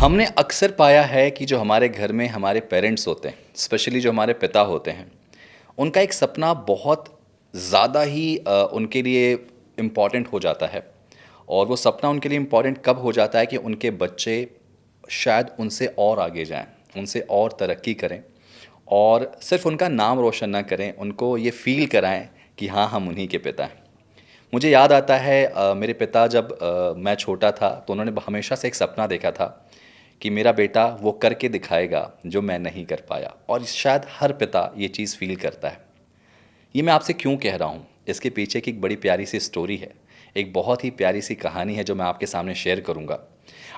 हमने अक्सर पाया है कि जो हमारे घर में हमारे पेरेंट्स होते हैं, स्पेशली जो हमारे पिता होते हैं, उनका एक सपना बहुत ज़्यादा ही उनके लिए इम्पॉर्टेंट हो जाता है। और वो सपना उनके लिए इम्पॉर्टेंट कब हो जाता है कि उनके बच्चे शायद उनसे और आगे जाएं, उनसे और तरक्की करें और सिर्फ उनका नाम रोशन ना करें, उनको ये फ़ील कराएं कि हाँ, हम उन्हीं के पिता हैं। मुझे याद आता है मेरे पिता जब मैं छोटा था तो उन्होंने हमेशा से एक सपना देखा था कि मेरा बेटा वो करके दिखाएगा जो मैं नहीं कर पाया, और शायद हर पिता ये चीज़ फ़ील करता है। ये मैं आपसे क्यों कह रहा हूँ, इसके पीछे की एक बड़ी प्यारी सी स्टोरी है, एक बहुत ही प्यारी सी कहानी है जो मैं आपके सामने शेयर करूँगा।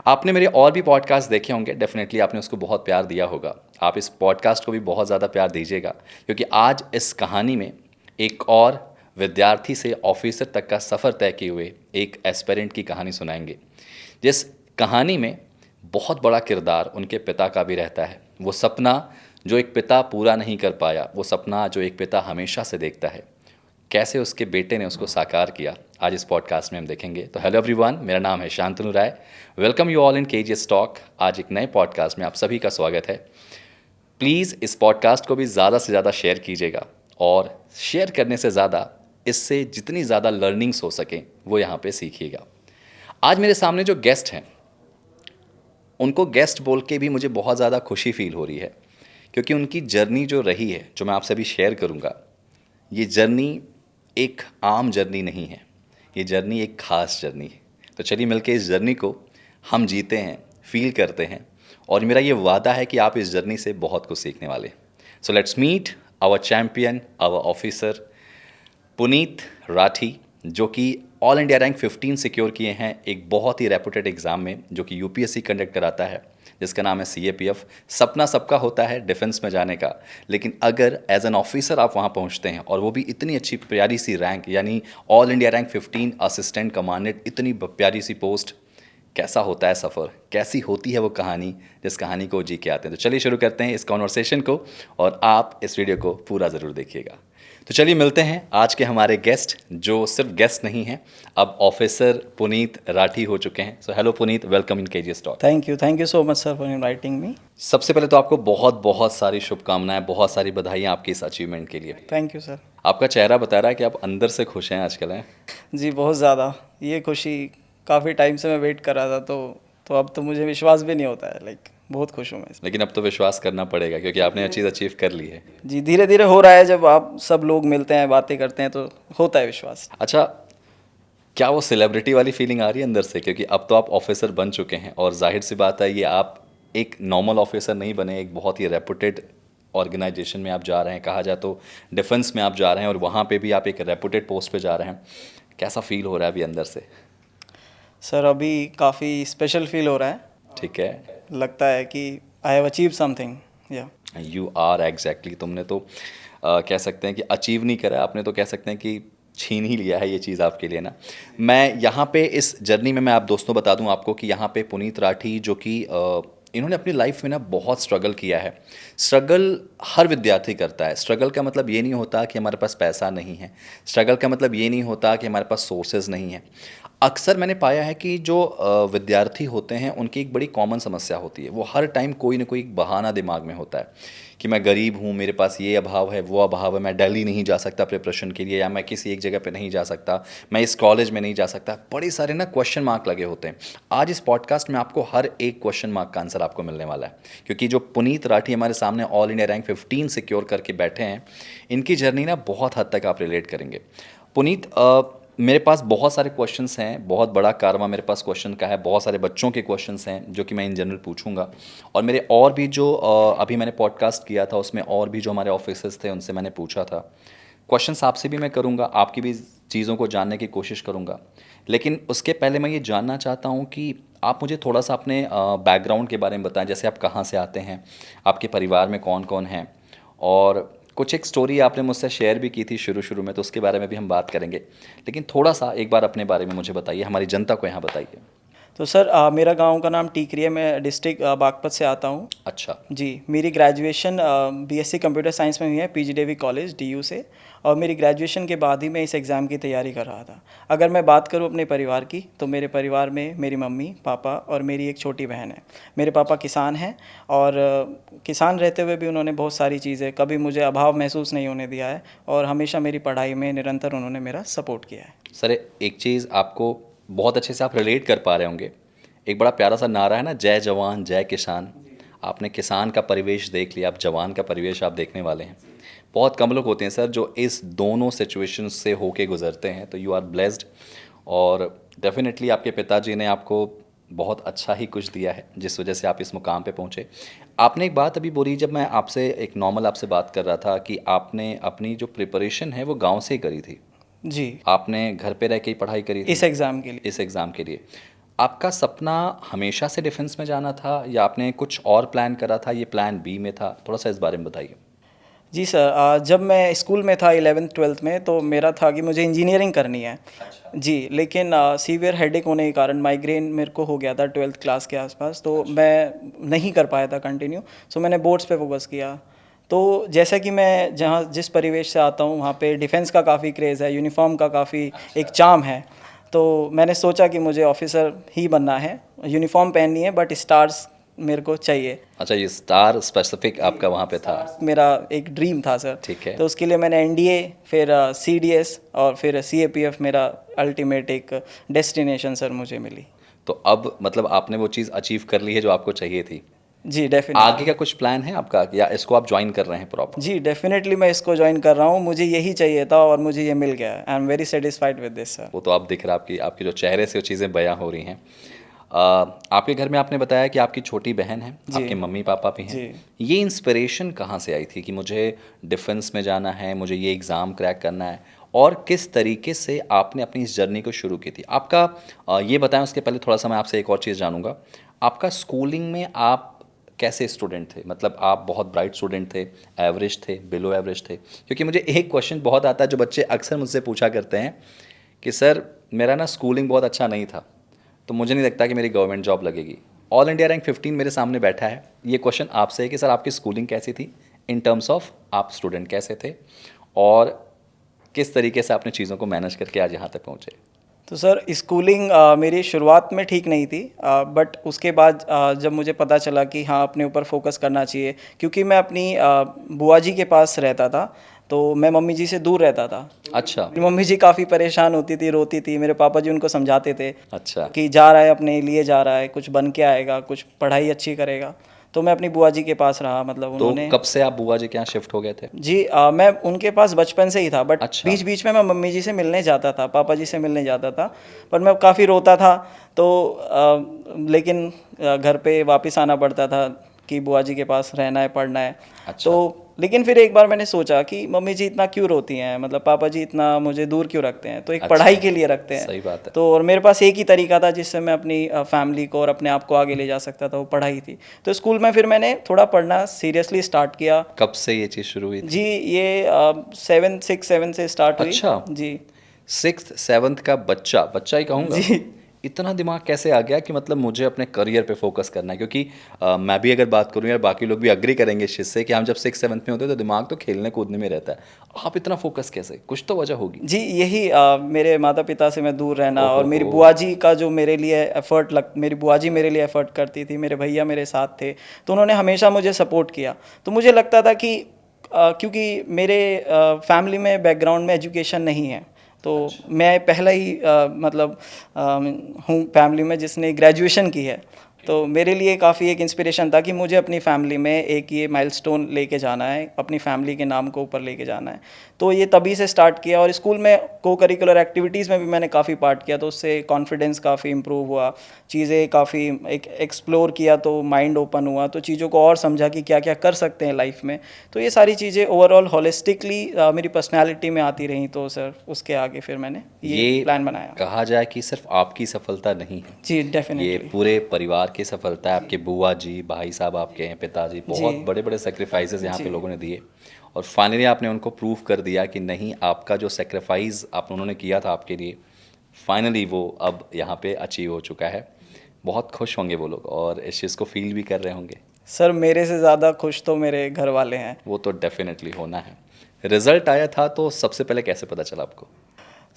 आपने मेरे और भी पॉडकास्ट देखे होंगे, डेफिनेटली आपने उसको बहुत प्यार दिया होगा। आप इस पॉडकास्ट को भी बहुत ज़्यादा प्यार दीजिएगा, क्योंकि आज इस कहानी में एक और विद्यार्थी से ऑफिसर तक का सफ़र तय किए हुए एक एस्पिरेंट की कहानी सुनाएंगे, जिस कहानी में बहुत बड़ा किरदार उनके पिता का भी रहता है। वो सपना जो एक पिता पूरा नहीं कर पाया, वो सपना जो एक पिता हमेशा से देखता है, कैसे उसके बेटे ने उसको साकार किया, आज इस पॉडकास्ट में हम देखेंगे। तो हेलो एवरीवन, मेरा नाम है Shantanu Rai. Welcome you all in KGS talk. आज एक नए पॉडकास्ट में आप सभी का स्वागत है। प्लीज़ इस पॉडकास्ट को भी ज़्यादा से ज़्यादा शेयर कीजिएगा, और शेयर करने से ज़्यादा इससे जितनी ज़्यादा लर्निंग्स हो सकें वो यहाँ पे सीखिएगा। आज मेरे सामने जो गेस्ट हैं, उनको गेस्ट बोल के भी मुझे बहुत ज़्यादा खुशी फील हो रही है, क्योंकि उनकी जर्नी जो रही है, जो मैं आपसे अभी शेयर करूँगा, ये जर्नी एक आम जर्नी नहीं है, ये जर्नी एक ख़ास जर्नी है। तो चलिए मिलके इस जर्नी को हम जीते हैं, फील करते हैं, और मेरा ये वादा है कि आप इस जर्नी से बहुत कुछ सीखने वाले। So let's meet our champion, our officer Puneet Rathi, जो कि ऑल इंडिया रैंक 15 सिक्योर किए हैं एक बहुत ही रेपुटेड एग्ज़ाम में, जो कि यूपीएससी कंडक्ट कराता है, जिसका नाम है सीएपीएफ। सपना सबका होता है डिफेंस में जाने का, लेकिन अगर एज एन ऑफिसर आप वहाँ पहुँचते हैं, और वो भी इतनी अच्छी प्यारी सी रैंक, यानी all India rank 15 assistant commandant, इतनी प्यारी सी पोस्ट, कैसा होता है सफ़र, कैसी होती है वो कहानी जिस कहानी को जी के आते हैं। तो चलिए शुरू करते हैं इस कॉन्वर्सेशन को, और आप इस वीडियो को पूरा ज़रूर देखिएगा। तो चलिए मिलते हैं आज के हमारे गेस्ट, जो सिर्फ गेस्ट नहीं हैं, अब ऑफिसर पुनीत राठी हो चुके हैं। So hello Puneet, welcome in KGS talk. Thank you so much sir for inviting me. सबसे पहले तो आपको बहुत बहुत सारी शुभकामनाएं, बहुत सारी बधाइयाँ आपकी इस अचीवमेंट के लिए। Thank you sir. आपका चेहरा बता रहा है कि आप अंदर से खुश हैं आजकल, हैं? जी बहुत ज़्यादा, ये खुशी काफ़ी टाइम से मैं वेट कर रहा था, तो अब तो मुझे विश्वास भी नहीं होता है, बहुत खुश हूँ मैं इसमें। लेकिन अब तो विश्वास करना पड़ेगा, क्योंकि आपने ये चीज़ अचीव कर ली है। जी धीरे धीरे हो रहा है, जब आप सब लोग मिलते हैं, बातें करते हैं, तो होता है विश्वास। अच्छा, क्या वो सेलिब्रिटी वाली फीलिंग आ रही है अंदर से? क्योंकि अब तो आप ऑफिसर बन चुके हैं, और जाहिर सी बात है, ये आप एक नॉर्मल ऑफिसर नहीं बने, एक बहुत ही रेपुटेड ऑर्गेनाइजेशन में आप जा रहे हैं, कहा जाए तो डिफेंस में आप जा रहे हैं, और वहाँ पे भी आप एक रेपुटेड पोस्ट पे जा रहे हैं। कैसा फील हो रहा है अभी अंदर से? सर अभी काफ़ी स्पेशल फील हो रहा है। ठीक है। लगता है कि आई हैव अचीव समथिंग। या यू आर एग्जैक्टली, तुमने तो कह सकते हैं कि अचीव नहीं करा, आपने तो कह सकते हैं कि छीन ही लिया है ये चीज़ आपके लिए ना। मैं यहाँ पे इस जर्नी में, मैं आप दोस्तों बता दूँ आपको कि यहाँ पे पुनीत राठी, जो कि इन्होंने अपनी लाइफ में ना बहुत स्ट्रगल किया है। स्ट्रगल हर विद्यार्थी करता है। स्ट्रगल का मतलब ये नहीं होता कि हमारे पास पैसा नहीं है, स्ट्रगल का मतलब ये नहीं होता कि हमारे पास सोर्सेज नहीं है। अक्सर मैंने पाया है कि जो विद्यार्थी होते हैं, उनकी एक बड़ी कॉमन समस्या होती है, वो हर टाइम कोई ना कोई एक बहाना दिमाग में होता है कि मैं गरीब हूँ, मेरे पास ये अभाव है, वो अभाव है, मैं दिल्ली नहीं जा सकता प्रिपरेशन के लिए, या मैं किसी एक जगह पे नहीं जा सकता, मैं इस कॉलेज में नहीं जा सकता। बड़े सारे ना क्वेश्चन मार्क लगे होते हैं। आज इस पॉडकास्ट में आपको हर एक क्वेश्चन मार्क का आंसर आपको मिलने वाला है, क्योंकि जो पुनीत राठी हमारे सामने ऑल इंडिया रैंक 15 सिक्योर करके बैठे हैं, इनकी जर्नी ना बहुत हद तक आप रिलेट करेंगे। पुनीत, मेरे पास बहुत सारे क्वेश्चंस हैं, बहुत बड़ा कारवां मेरे पास क्वेश्चन का है, बहुत सारे बच्चों के क्वेश्चंस हैं जो कि मैं इन जनरल पूछूंगा, और मेरे और भी जो अभी मैंने पॉडकास्ट किया था उसमें और भी जो हमारे ऑफिसर्स थे उनसे मैंने पूछा था। क्वेश्चंस आपसे भी मैं करूंगा, आपकी भी चीज़ों को जानने की कोशिश करूंगा। लेकिन उसके पहले मैं ये जानना चाहता हूँ कि आप मुझे थोड़ा सा अपने बैकग्राउंड के बारे में बताएं। जैसे आप कहाँ से आते हैं, आपके परिवार में कौन कौन हैं, और कुछ एक स्टोरी आपने मुझसे शेयर भी की थी शुरू शुरू में, तो उसके बारे में भी हम बात करेंगे। लेकिन थोड़ा सा एक बार अपने बारे में मुझे बताइए, हमारी जनता को यहाँ बताइए। तो सर मेरा गांव का नाम टीकरी है, मैं डिस्ट्रिक्ट बागपत से आता हूँ। अच्छा। जी, मेरी ग्रेजुएशन बीएससी कंप्यूटर साइंस में हुई है पीजीडीवी कॉलेज डीयू से, और मेरी ग्रेजुएशन के बाद ही मैं इस एग्ज़ाम की तैयारी कर रहा था। अगर मैं बात करूँ अपने परिवार की, तो मेरे परिवार में मेरी मम्मी पापा और मेरी एक छोटी बहन है। मेरे पापा किसान हैं, और किसान रहते हुए भी उन्होंने बहुत सारी चीज़ें, कभी मुझे अभाव महसूस नहीं होने दिया है, और हमेशा मेरी पढ़ाई में निरंतर उन्होंने मेरा सपोर्ट किया है। सर एक चीज़ आपको बहुत अच्छे से आप रिलेट कर पा रहे होंगे, एक बड़ा प्यारा सा नारा है ना, जय जवान जय किसान। आपने किसान का परिवेश देख लिया, आप जवान का परिवेश आप देखने वाले हैं। बहुत कम लोग होते हैं सर जो इस दोनों सिचुएशन से होके गुजरते हैं, तो यू आर ब्लेस्ड। और डेफिनेटली आपके पिताजी ने आपको बहुत अच्छा ही कुछ दिया है जिस वजह से आप इस मुकाम पे पहुँचे। आपने एक बात अभी बोली, जब मैं आपसे एक नॉर्मल आपसे बात कर रहा था, कि आपने अपनी जो प्रिपरेशन है वो गांव से ही करी थी। जी, आपने घर पे रह के ही पढ़ाई करी थी इस एग्ज़ाम के लिए। इस एग्ज़ाम के लिए। आपका सपना हमेशा से डिफेंस में जाना था, या आपने कुछ और प्लान करा था, ये प्लान बी में था? थोड़ा सा इस बारे में बताइए। जी सर, जब मैं स्कूल में था 11th-12th में, तो मेरा था कि मुझे इंजीनियरिंग करनी है। अच्छा। जी, लेकिन सीवियर हेडेक होने के कारण माइग्रेन मेरे को हो गया था 12th क्लास के आसपास, तो मैं नहीं कर पाया था कंटिन्यू। सो मैंने बोर्ड्स पे फोकस किया। तो जैसा कि मैं जहाँ जिस परिवेश से आता हूँ, वहाँ पे डिफेंस का काफ़ी क्रेज़ है, यूनिफॉर्म का काफ़ी एक चार्म है। तो मैंने सोचा कि मुझे ऑफिसर ही बनना है, यूनिफॉर्म पहननी है, बट स्टार्स मेरे को चाहिए। अच्छा, ये स्टार स्पेसिफिक आपका वहाँ पे था। मेरा एक ड्रीम था सर। ठीक है। तो उसके लिए मैंने एनडीए, फिर सीडीएस, और फिर सीएपीएफ मेरा अल्टीमेट एक डेस्टिनेशन सर मुझे मिली। तो अब मतलब आपने वो चीज़ अचीव कर ली है जो आपको चाहिए थी। जी, डेफिनेटली। आगे का कुछ प्लान है आपका, या इसको आप ज्वाइन कर रहे हैं प्रॉपर? जी, डेफिनेटली मैं इसको ज्वाइन कर रहा हूँ। मुझे यही चाहिए था और मुझे ये मिल गया है। I am very satisfied with this sir. वो तो आप दिख रहा है, आपकी आपके जो चेहरे से वो चीज़ें बयां हो रही हैं। आपके घर में आपने बताया कि आपकी छोटी बहन है, जी। आपके मम्मी पापा भी हैं। जी। ये इंस्पिरेशन कहाँ से आई थी कि मुझे डिफेंस में जाना है, मुझे ये एग्ज़ाम क्रैक करना है, और किस तरीके से आपने अपनी इस जर्नी को शुरू की थी? आपका ये बताएं, उसके पहले थोड़ा सा मैं आपसे एक और चीज़ जानूंगा। आपका स्कूलिंग में आप कैसे स्टूडेंट थे? मतलब आप बहुत ब्राइट स्टूडेंट थे, एवरेज थे, बिलो एवरेज थे? क्योंकि मुझे एक क्वेश्चन बहुत आता है जो बच्चे अक्सर मुझसे पूछा करते हैं कि सर मेरा ना स्कूलिंग बहुत अच्छा नहीं था, तो मुझे नहीं लगता कि मेरी गवर्नमेंट जॉब लगेगी। ऑल इंडिया रैंक 15 मेरे सामने बैठा है। ये क्वेश्चन आपसे है कि सर आपकी स्कूलिंग कैसी थी, इन टर्म्स ऑफ आप स्टूडेंट कैसे थे, और किस तरीके से आपने चीज़ों को मैनेज करके आज यहाँ तक पहुँचे? तो सर स्कूलिंग मेरी शुरुआत में ठीक नहीं थी, बट उसके बाद जब मुझे पता चला कि हाँ अपने ऊपर फोकस करना चाहिए, क्योंकि मैं अपनी बुआ जी के पास रहता था, तो मैं मम्मी जी से दूर रहता था। अच्छा। मेरी मम्मी जी काफ़ी परेशान होती थी, रोती थी। मेरे पापा जी उनको समझाते थे अच्छा। कि जा रहा है, अपने लिए जा रहा है, कुछ बन के आएगा, कुछ पढ़ाई अच्छी करेगा। तो मैं अपनी बुआ जी के पास रहा, मतलब तो उन्होंने। कब से आप बुआ जी के यहाँ शिफ्ट हो गए थे? जी, मैं उनके पास बचपन से ही था, बट अच्छा। बीच बीच में मैं मम्मी जी से मिलने जाता था, पापा जी से मिलने जाता था, पर मैं काफ़ी रोता था। तो लेकिन घर पे वापस आना पड़ता था कि बुआ जी के पास रहना है, पढ़ना है। अच्छा। तो लेकिन फिर एक बार मैंने सोचा कि मम्मी जी इतना क्यों रोती हैं, मतलब पापा जी इतना मुझे दूर क्यों रखते हैं, तो एक अच्छा। पढ़ाई के लिए रखते हैं। सही बात है। तो और मेरे पास एक ही तरीका था जिससे मैं अपनी फैमिली को और अपने आप को आगे ले जा सकता था, वो पढ़ाई थी। तो स्कूल में फिर मैंने थोड़ा पढ़ना सीरियसली स्टार्ट किया। कब से ये चीज़ शुरू हुई थी? जी, ये 7 6 7 से स्टार्ट हुई। अच्छा। जी। 6th 7th का बच्चा, बच्चा ही कहूँगा, जी। इतना दिमाग कैसे आ गया कि मतलब मुझे अपने करियर पे फोकस करना है? क्योंकि मैं भी अगर बात करूँ, या बाकी लोग भी अग्री करेंगे इस चीज़ से, कि हम जब 6th 7th में होते हैं तो दिमाग तो खेलने कूदने में रहता है। आप इतना फोकस कैसे? कुछ तो वजह होगी। जी, यही मेरे माता पिता से मैं दूर रहना, और मेरी ओहो। बुआ जी का जो मेरे लिए मेरी बुआ जी मेरे लिए एफ़र्ट करती थी, मेरे भैया मेरे साथ थे, तो उन्होंने हमेशा मुझे सपोर्ट किया। तो मुझे लगता था कि क्योंकि मेरे फैमिली में बैकग्राउंड में एजुकेशन नहीं है, तो मैं पहला ही मतलब हूँ फैमिली में जिसने ग्रेजुएशन की है। तो मेरे लिए काफ़ी एक इंस्पिरेशन था कि मुझे अपनी फैमिली में एक ये माइलस्टोन लेके जाना है, अपनी फैमिली के नाम को ऊपर लेके जाना है। तो ये तभी से स्टार्ट किया, और स्कूल में को करिकुलर एक्टिविटीज़ में भी मैंने काफ़ी पार्ट किया, तो उससे कॉन्फिडेंस काफ़ी इम्प्रूव हुआ, चीज़ें काफ़ी एक एक्सप्लोर किया, तो माइंड ओपन हुआ, तो चीज़ों को और समझा कि क्या क्या कर सकते हैं लाइफ में। तो ये सारी चीज़ें ओवरऑल होलिस्टिकली मेरी पर्सनैलिटी में आती रहीं, तो सर उसके आगे फिर मैंने ये प्लान बनाया। कहा जाए कि सिर्फ आपकी सफलता नहीं है, जी, ये डेफिनेटली। पूरे परिवार की सफलता है। आपके बुआ जी, भाई साहब आपके हैं, पिताजी, बहुत बड़े बड़े सेक्रीफाइसेस यहाँ पे लोगों ने दिए, और फाइनली आपने उनको प्रूव कर दिया कि नहीं, आपका जो सेक्रीफाइस आप उन्होंने किया था आपके लिए, फाइनली वो अब यहाँ पे अचीव हो चुका है। बहुत खुश होंगे वो लोग और इस चीज़ को फील भी कर रहे होंगे। सर मेरे से ज़्यादा खुश तो मेरे घर वाले हैं। वो तो डेफिनेटली होना है। रिजल्ट आया था तो सबसे पहले कैसे पता चला आपको?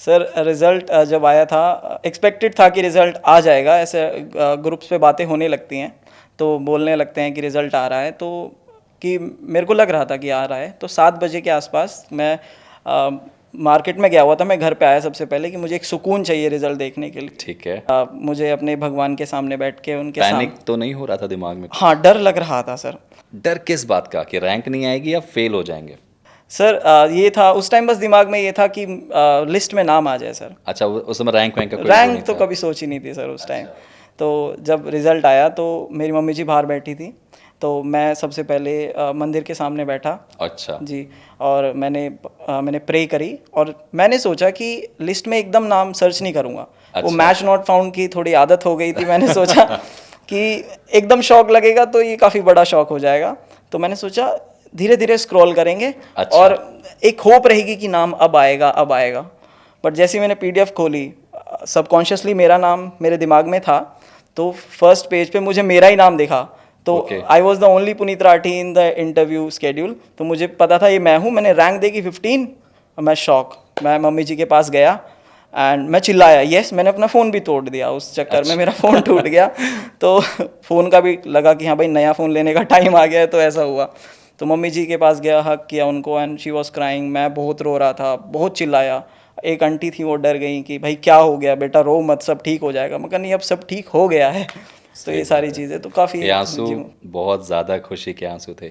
सर रिज़ल्ट जब आया था, एक्सपेक्टेड था कि रिज़ल्ट आ जाएगा, ऐसे ग्रुप्स पे बातें होने लगती हैं तो बोलने लगते हैं कि रिज़ल्ट आ रहा है, तो कि मेरे को लग रहा था कि आ रहा है। तो 7 बजे के आसपास मैं मार्केट में गया हुआ था, मैं घर पे आया सबसे पहले कि मुझे एक सुकून चाहिए रिज़ल्ट देखने के लिए। ठीक है। मुझे अपने भगवान के सामने बैठ के उनके पैनिक तो नहीं हो रहा था दिमाग में? हाँ, डर लग रहा था सर। डर किस बात का कि रैंक नहीं आएगी या फेल हो जाएंगे? सर ये था उस टाइम, बस दिमाग में ये था कि लिस्ट में नाम आ जाए सर। अच्छा, उस समय रैंक वैंक का कोई वो नहीं रैंक तो था? कभी सोची नहीं थी सर उस टाइम। तो जब रिज़ल्ट आया तो मेरी मम्मी जी बाहर बैठी थी, तो मैं सबसे पहले मंदिर के सामने बैठा अच्छा। जी, और मैंने प्रे करी और मैंने सोचा कि लिस्ट में एकदम नाम सर्च नहीं करूँगा। वो अच्छा। मैच नॉट फाउंड की थोड़ी आदत हो गई थी, मैंने सोचा कि एकदम शौक लगेगा तो ये काफ़ी बड़ा शौक हो जाएगा। तो मैंने सोचा धीरे धीरे स्क्रॉल करेंगे अच्छा। और एक होप रहेगी कि नाम अब आएगा अब आएगा। बट जैसे ही मैंने पीडीएफ खोली, सबकॉन्शियसली मेरा नाम मेरे दिमाग में था, तो फर्स्ट पेज पे मुझे मेरा ही नाम दिखा। तो Okay. I was the only Puneet Rathi in the interview schedule. तो मुझे पता था ये मैं हूँ। मैंने रैंक देखी 15 और मैं शॉक। मैं मम्मी जी के पास गया एंड मैं चिल्लाया यस। मैंने अपना फ़ोन भी तोड़ दिया उस चक्कर में, मेरा फ़ोन टूट गया। तो फ़ोन का भी लगा कि हाँ भाई नया फ़ोन लेने का टाइम आ गया है, तो ऐसा हुआ। तो मम्मी जी के पास गया, हक किया उनको एंड शी वॉज क्राइंग। मैं बहुत रो रहा था, बहुत चिल्लाया। एक आंटी थी, वो डर गई कि भाई क्या हो गया बेटा, रो मत, सब ठीक हो जाएगा। मैं कहा नहीं, अब सब ठीक हो गया है। तो ये सारी चीज़ें तो काफ़ी ये आंसू बहुत ज़्यादा खुशी के आंसू थे।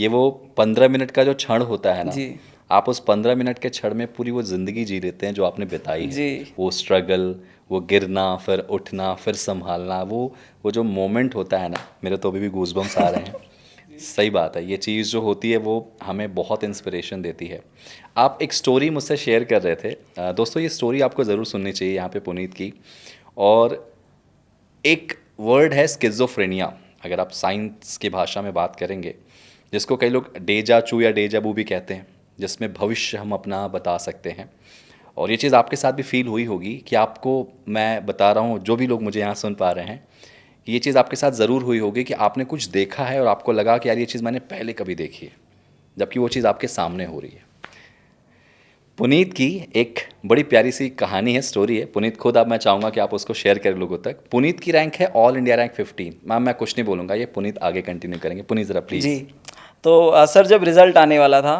ये वो 15 मिनट का जो क्षण होता है ना, जी आप उस 15 मिनट के क्षण में पूरी वो ज़िंदगी जी लेते हैं जो आपने बिताई है। जी वो स्ट्रगल, वो गिरना, फिर उठना, फिर संभालना, वो जो मोमेंट होता है ना, मेरे तो अभी भी गूज़बम्स आ रहे हैं। सही बात है, ये चीज़ जो होती है वो हमें बहुत इंस्पिरेशन देती है। आप एक स्टोरी मुझसे शेयर कर रहे थे। दोस्तों, ये स्टोरी आपको ज़रूर सुननी चाहिए यहाँ पे पुनीत की। और एक वर्ड है स्किज़ोफ्रेनिया, अगर आप साइंस की भाषा में बात करेंगे, जिसको कई लोग डेजा चू या डेजा वू भी कहते हैं, जिसमें भविष्य हम अपना बता सकते हैं। और ये चीज़ आपके साथ भी फील हुई होगी कि आपको, मैं बता रहा हूँ जो भी लोग मुझे यहाँ सुन पा रहे हैं, कि ये चीज़ आपके साथ ज़रूर हुई होगी कि आपने कुछ देखा है और आपको लगा कि यार ये चीज़ मैंने पहले कभी देखी है, जबकि वो चीज़ आपके सामने हो रही है। पुनीत की एक बड़ी प्यारी सी कहानी है, स्टोरी है। पुनीत खुद, अब मैं चाहूँगा कि आप उसको शेयर करें लोगों तक। पुनीत की रैंक है ऑल इंडिया रैंक 15। मैम मैं कुछ नहीं बोलूँगा, ये पुनीत आगे कंटिन्यू करेंगे। पुनीत ज़रा प्लीज़। जी। तो सर जब रिज़ल्ट आने वाला था,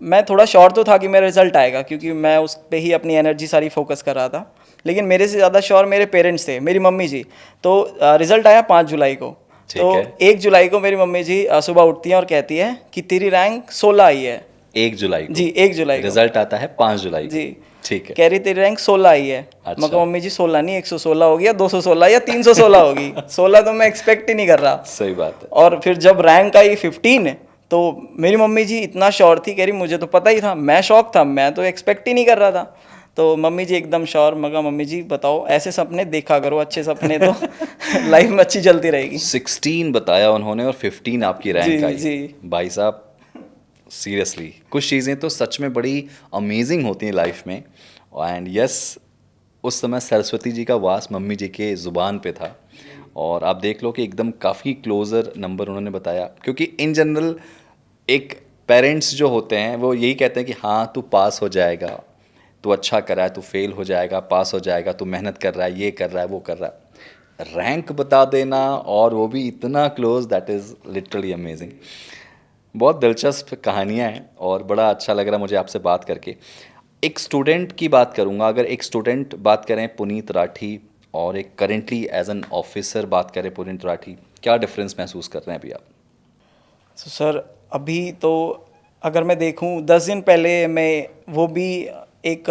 मैं थोड़ा श्योर तो था कि मेरा रिज़ल्ट आएगा, क्योंकि मैं उस पे ही अपनी एनर्जी सारी फोकस कर रहा था। लेकिन मेरे से ज़्यादा श्योर मेरे पेरेंट्स थे, मेरी मम्मी जी। तो रिज़ल्ट आया 5 जुलाई को। ठीक तो है। 1 जुलाई को मेरी मम्मी जी सुबह उठती हैं और कहती है कि तेरी रैंक 16 आई है। 1 जुलाई को? जी 1 जुलाई को। रिजल्ट आता है 5 जुलाई को? जी। ठीक है। कह रही तेरी रैंक 16 आई है। अच्छा। मैं कहा मम्मी जी 16 नहीं, 116 होगी या 216 या 316 होगी। 16 तो मैं एक्सपेक्ट ही नहीं कर रहा। सही बात है। और फिर जब रैंक आई 15, तो मेरी मम्मी जी इतना श्योर थी, कह रही मुझे तो पता ही था। मैं शौक था, मैं तो एक्सपेक्ट ही नहीं कर रहा था। तो मम्मी जी एकदम श्योर। मगर मम्मी जी बताओ, ऐसे सपने देखा करो, अच्छे सपने तो लाइफ में अच्छी चलती रहेगी। 16 बताया उन्होंने और 15 आपकी रैंक जी आई। जी भाई साहब, सीरियसली कुछ चीज़ें तो सच में बड़ी अमेजिंग होती हैं लाइफ में। एंड यस, उस समय सरस्वती जी का वास मम्मी जी के ज़ुबान पे था। और आप देख लो कि एकदम काफ़ी क्लोज़र नंबर उन्होंने बताया, क्योंकि इन जनरल एक पेरेंट्स जो होते हैं वो यही कहते हैं कि हाँ तू पास हो जाएगा, तू अच्छा कर रहा है, तू फेल हो जाएगा, पास हो जाएगा, तू मेहनत कर रहा है, ये कर रहा है, वो कर रहा है। रैंक बता देना और वो भी इतना close, that is literally amazing. बहुत दिलचस्प कहानियाँ हैं और बड़ा अच्छा लग रहा मुझे आपसे बात करके। एक स्टूडेंट की बात करूँगा, अगर एक स्टूडेंट बात करें पुनीत राठी और एक करेंटली एज एन ऑफिसर बात करें पुनीत राठी, क्या डिफरेंस महसूस कर रहे हैं अभी आप? तो सर अभी तो अगर मैं देखूं, 10 दिन पहले मैं वो भी एक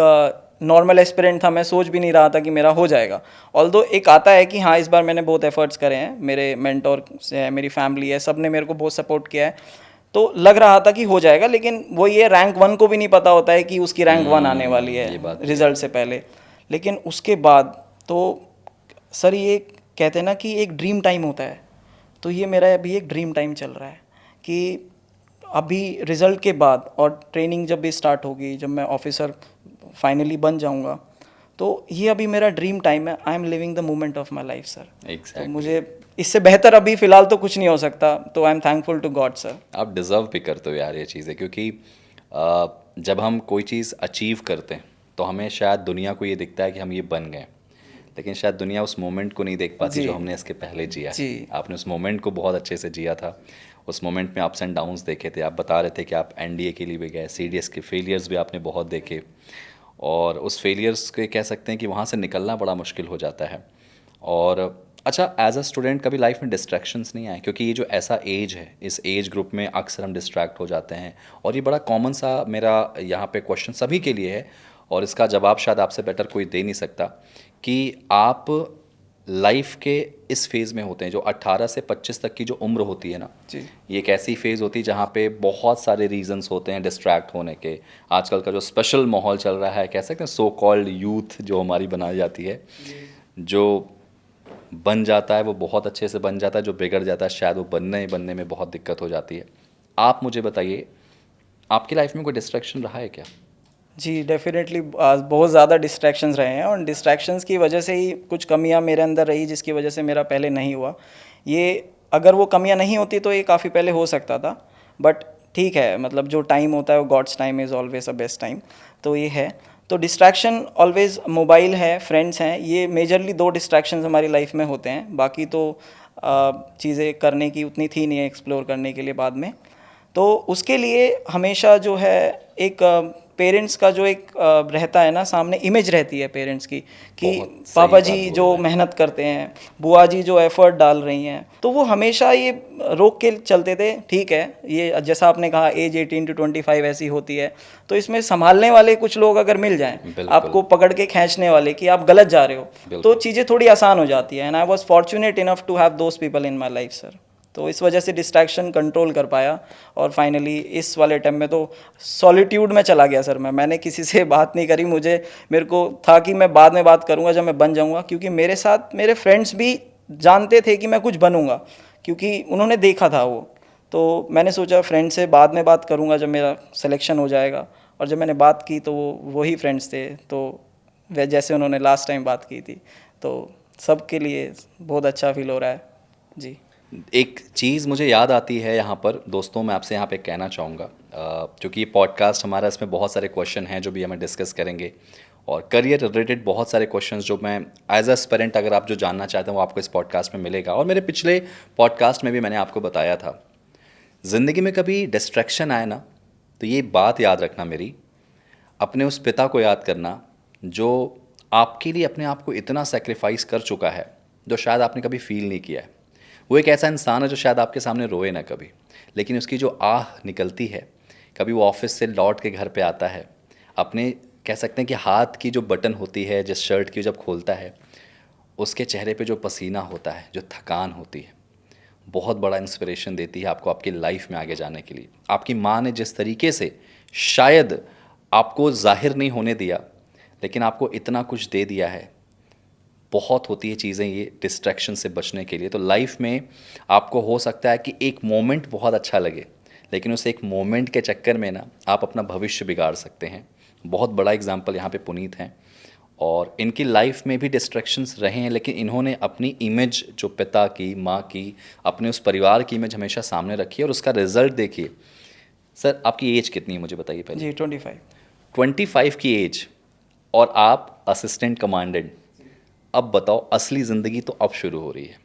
नॉर्मल एस्पिरेंट था। मैं सोच भी नहीं रहा था कि मेरा हो जाएगा। ऑल्दो एक आता है कि हाँ इस बार मैंने बहुत एफर्ट्स करे हैं, मेरे मेंटोर से है, मेरी फैमिली है, सब ने मेरे को बहुत सपोर्ट किया है, तो लग रहा था कि हो जाएगा। लेकिन वो ये रैंक 1 को भी नहीं पता होता है कि उसकी रैंक 1 आने वाली ये है बात भी है। रिजल्ट से पहले। लेकिन उसके बाद तो सर ये कहते हैं ना कि एक ड्रीम टाइम होता है, तो ये मेरा अभी एक ड्रीम टाइम चल रहा है कि अभी रिज़ल्ट के बाद और ट्रेनिंग जब भी स्टार्ट होगी, जब मैं ऑफिसर फाइनली बन जाऊंगा, तो ये अभी मेरा ड्रीम टाइम है, I am living the moment of my life sir. तो एग्जैक्ट मुझे इससे बेहतर अभी फ़िलहाल तो कुछ नहीं हो सकता, तो I am thankful to God sir. आप डिज़र्व भी करते हो यार ये चीज़ें, क्योंकि जब हम कोई चीज़ अचीव करते हैं तो हमें शायद दुनिया को ये दिखता है कि हम ये बन गए, लेकिन शायद दुनिया उस मोमेंट को नहीं देख पाती जी जो हमने इसके पहले जिया है। जी आपने उस मोमेंट को बहुत अच्छे से जिया था, उस मोमेंट में अप्स एंड डाउन्स देखे थे। आप बता रहे थे कि आप एनडीए के लिए भी गए, सीडीएस के फेलियर्स भी आपने बहुत देखे, और उस फेलियर्स के कह सकते हैं कि वहाँ से निकलना बड़ा मुश्किल हो जाता है। और अच्छा, एज अ स्टूडेंट कभी लाइफ में डिस्ट्रैक्शंस नहीं आए? क्योंकि ये जो ऐसा एज है, इस एज ग्रुप में अक्सर हम डिस्ट्रैक्ट हो जाते हैं, और ये बड़ा कॉमन सा मेरा यहाँ पे क्वेश्चन सभी के लिए है, और इसका जवाब शायद आपसे बेटर कोई दे नहीं सकता, कि आप लाइफ के इस फेज़ में होते हैं जो 18 से 25 तक की जो उम्र होती है ना, जी ये एक ऐसी फेज़ होती है जहाँ पे बहुत सारे रीजंस होते हैं डिस्ट्रैक्ट होने के। आजकल का जो स्पेशल माहौल चल रहा है, कह सकते हैं सो कॉल्ड यूथ जो हमारी बनाई जाती है, जो बन जाता है वो बहुत अच्छे से बन जाता है, जो बिगड़ जाता है शायद वो बनने में बहुत दिक्कत हो जाती है। आप मुझे बताइए, आपकी लाइफ में कोई डिस्ट्रैक्शन रहा है क्या? जी डेफिनेटली बहुत ज़्यादा डिस्ट्रैक्शंस रहे हैं, और डिस्ट्रैक्शंस की वजह से ही कुछ कमियां मेरे अंदर रही, जिसकी वजह से मेरा पहले नहीं हुआ। ये अगर वो कमियां नहीं होती तो ये काफ़ी पहले हो सकता था, बट ठीक है, मतलब जो टाइम होता है वो God's time is always a best time. तो ये है, तो डिस्ट्रैक्शन ऑलवेज मोबाइल है, फ्रेंड्स हैं, ये मेजरली दो डिस्ट्रैक्शंस हमारी लाइफ में होते हैं। बाकी तो चीज़ें करने की उतनी थी नहीं, एक्सप्लोर करने के लिए बाद में। तो उसके लिए हमेशा जो है एक पेरेंट्स का जो एक रहता है ना, सामने इमेज रहती है पेरेंट्स की, कि बहुत सही पापा बात जी बोल जो रहे हैं। मेहनत करते हैं, बुआ जी जो एफर्ट डाल रही हैं, तो वो हमेशा ये रोक के चलते थे। ठीक है, ये जैसा आपने कहा एज 18 to 25 ऐसी होती है, तो इसमें संभालने वाले कुछ लोग अगर मिल जाएं, बिल्कुल आपको पकड़ के खींचने वाले कि आप गलत जा रहे हो, तो बिल्कुल। चीज़ें थोड़ी आसान हो जाती है। And I was fortunate enough to have those people in my life sir. तो इस वजह से डिस्ट्रैक्शन कंट्रोल कर पाया, और फाइनली इस वाले टाइम में तो सॉलिट्यूड में चला गया सर। मैंने किसी से बात नहीं करी, मेरे को था कि मैं बाद में बात करूंगा जब मैं बन जाऊंगा, क्योंकि मेरे साथ मेरे फ्रेंड्स भी जानते थे कि मैं कुछ बनूंगा, क्योंकि उन्होंने देखा था वो। तो मैंने सोचा फ्रेंड से बाद में बात करूंगा जब मेरा सिलेक्शन हो जाएगा, और जब मैंने बात की तो वो वही फ्रेंड्स थे, तो वे जैसे उन्होंने लास्ट टाइम बात की थी। तो सबके लिए बहुत अच्छा फील हो रहा है जी। एक चीज़ मुझे याद आती है यहाँ पर दोस्तों, मैं आपसे यहाँ पे कहना चाहूँगा, क्योंकि ये पॉडकास्ट हमारा, इसमें बहुत सारे क्वेश्चन हैं जो भी हमें डिस्कस करेंगे, और करियर रिलेटेड बहुत सारे क्वेश्चंस जो मैं एज अ एस्पिरेंट, अगर आप जो जानना चाहते हैं वो आपको इस पॉडकास्ट में मिलेगा। और मेरे पिछले पॉडकास्ट में भी मैंने आपको बताया था, ज़िंदगी में कभी डिस्ट्रैक्शन आए ना, तो ये बात याद रखना मेरी, अपने उस पिता को याद करना जो आपके लिए अपने आप को इतना सेक्रीफाइस कर चुका है, जो शायद आपने कभी फील नहीं किया है। वो एक ऐसा इंसान है जो शायद आपके सामने रोए ना कभी, लेकिन उसकी जो आह निकलती है, कभी वो ऑफिस से लौट के घर पे आता है, अपने कह सकते हैं कि हाथ की जो बटन होती है जिस शर्ट की, जब खोलता है, उसके चेहरे पे जो पसीना होता है, जो थकान होती है, बहुत बड़ा इंस्पिरेशन देती है आपको आपकी लाइफ में आगे जाने के लिए। आपकी माँ ने जिस तरीके से शायद आपको जाहिर नहीं होने दिया, लेकिन आपको इतना कुछ दे दिया है। बहुत होती है चीज़ें ये डिस्ट्रैक्शन से बचने के लिए। तो लाइफ में आपको हो सकता है कि एक मोमेंट बहुत अच्छा लगे, लेकिन उस एक मोमेंट के चक्कर में ना आप अपना भविष्य बिगाड़ सकते हैं। बहुत बड़ा एग्जाम्पल यहाँ पे पुनीत हैं, और इनकी लाइफ में भी डिस्ट्रैक्शंस रहे हैं, लेकिन इन्होंने अपनी इमेज, जो पिता की, माँ की, अपने उस परिवार की इमेज हमेशा सामने रखी है, और उसका रिजल्ट देखिए। सर आपकी एज कितनी है मुझे बताइए पहले? जी 25। 25 की एज, और आप असिस्टेंट कमांडेंट। अब बताओ, असली ज़िंदगी तो अब शुरू हो रही है।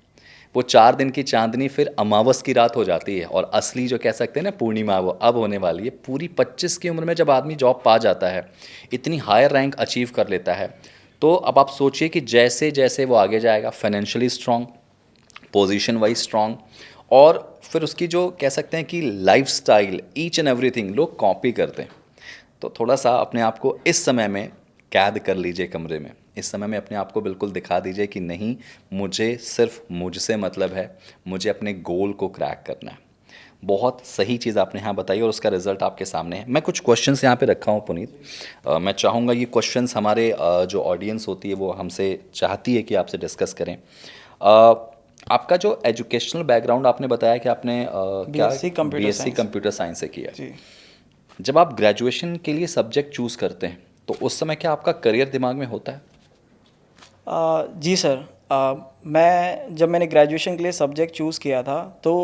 वो 4 दिन की चांदनी फिर अमावस की रात हो जाती है, और असली जो कह सकते हैं ना पूर्णिमा, वो अब होने वाली है। पूरी 25 की उम्र में जब आदमी जॉब पा जाता है, इतनी हायर रैंक अचीव कर लेता है, तो अब आप सोचिए कि जैसे जैसे वो आगे जाएगा, financially strong, position wise strong, और फिर उसकी जो कह सकते हैं कि लाइफस्टाइल, ईच एंड एवरीथिंग लोग कॉपी करते हैं। तो थोड़ा सा अपने आप को इस समय में कैद कर लीजिए कमरे में। इस समय में अपने आप को बिल्कुल दिखा दीजिए कि नहीं, मुझे सिर्फ मुझसे मतलब है, मुझे अपने गोल को क्रैक करना है। बहुत सही चीज़ आपने यहाँ बताई, और उसका रिजल्ट आपके सामने है। मैं कुछ क्वेश्चंस यहाँ पे रखा हूँ पुनीत, मैं चाहूँगा ये क्वेश्चंस हमारे जो ऑडियंस होती है वो हमसे चाहती है कि आपसे डिस्कस करें। आपका जो एजुकेशनल बैकग्राउंड आपने बताया कि आपने क्या BSc computer BSc science. Computer science से किया। जी जब आप ग्रेजुएशन के लिए सब्जेक्ट चूज़ करते हैं, तो उस समय क्या आपका करियर दिमाग में होता है? जी सर। मैंने ग्रेजुएशन के लिए सब्जेक्ट चूज़ किया था तो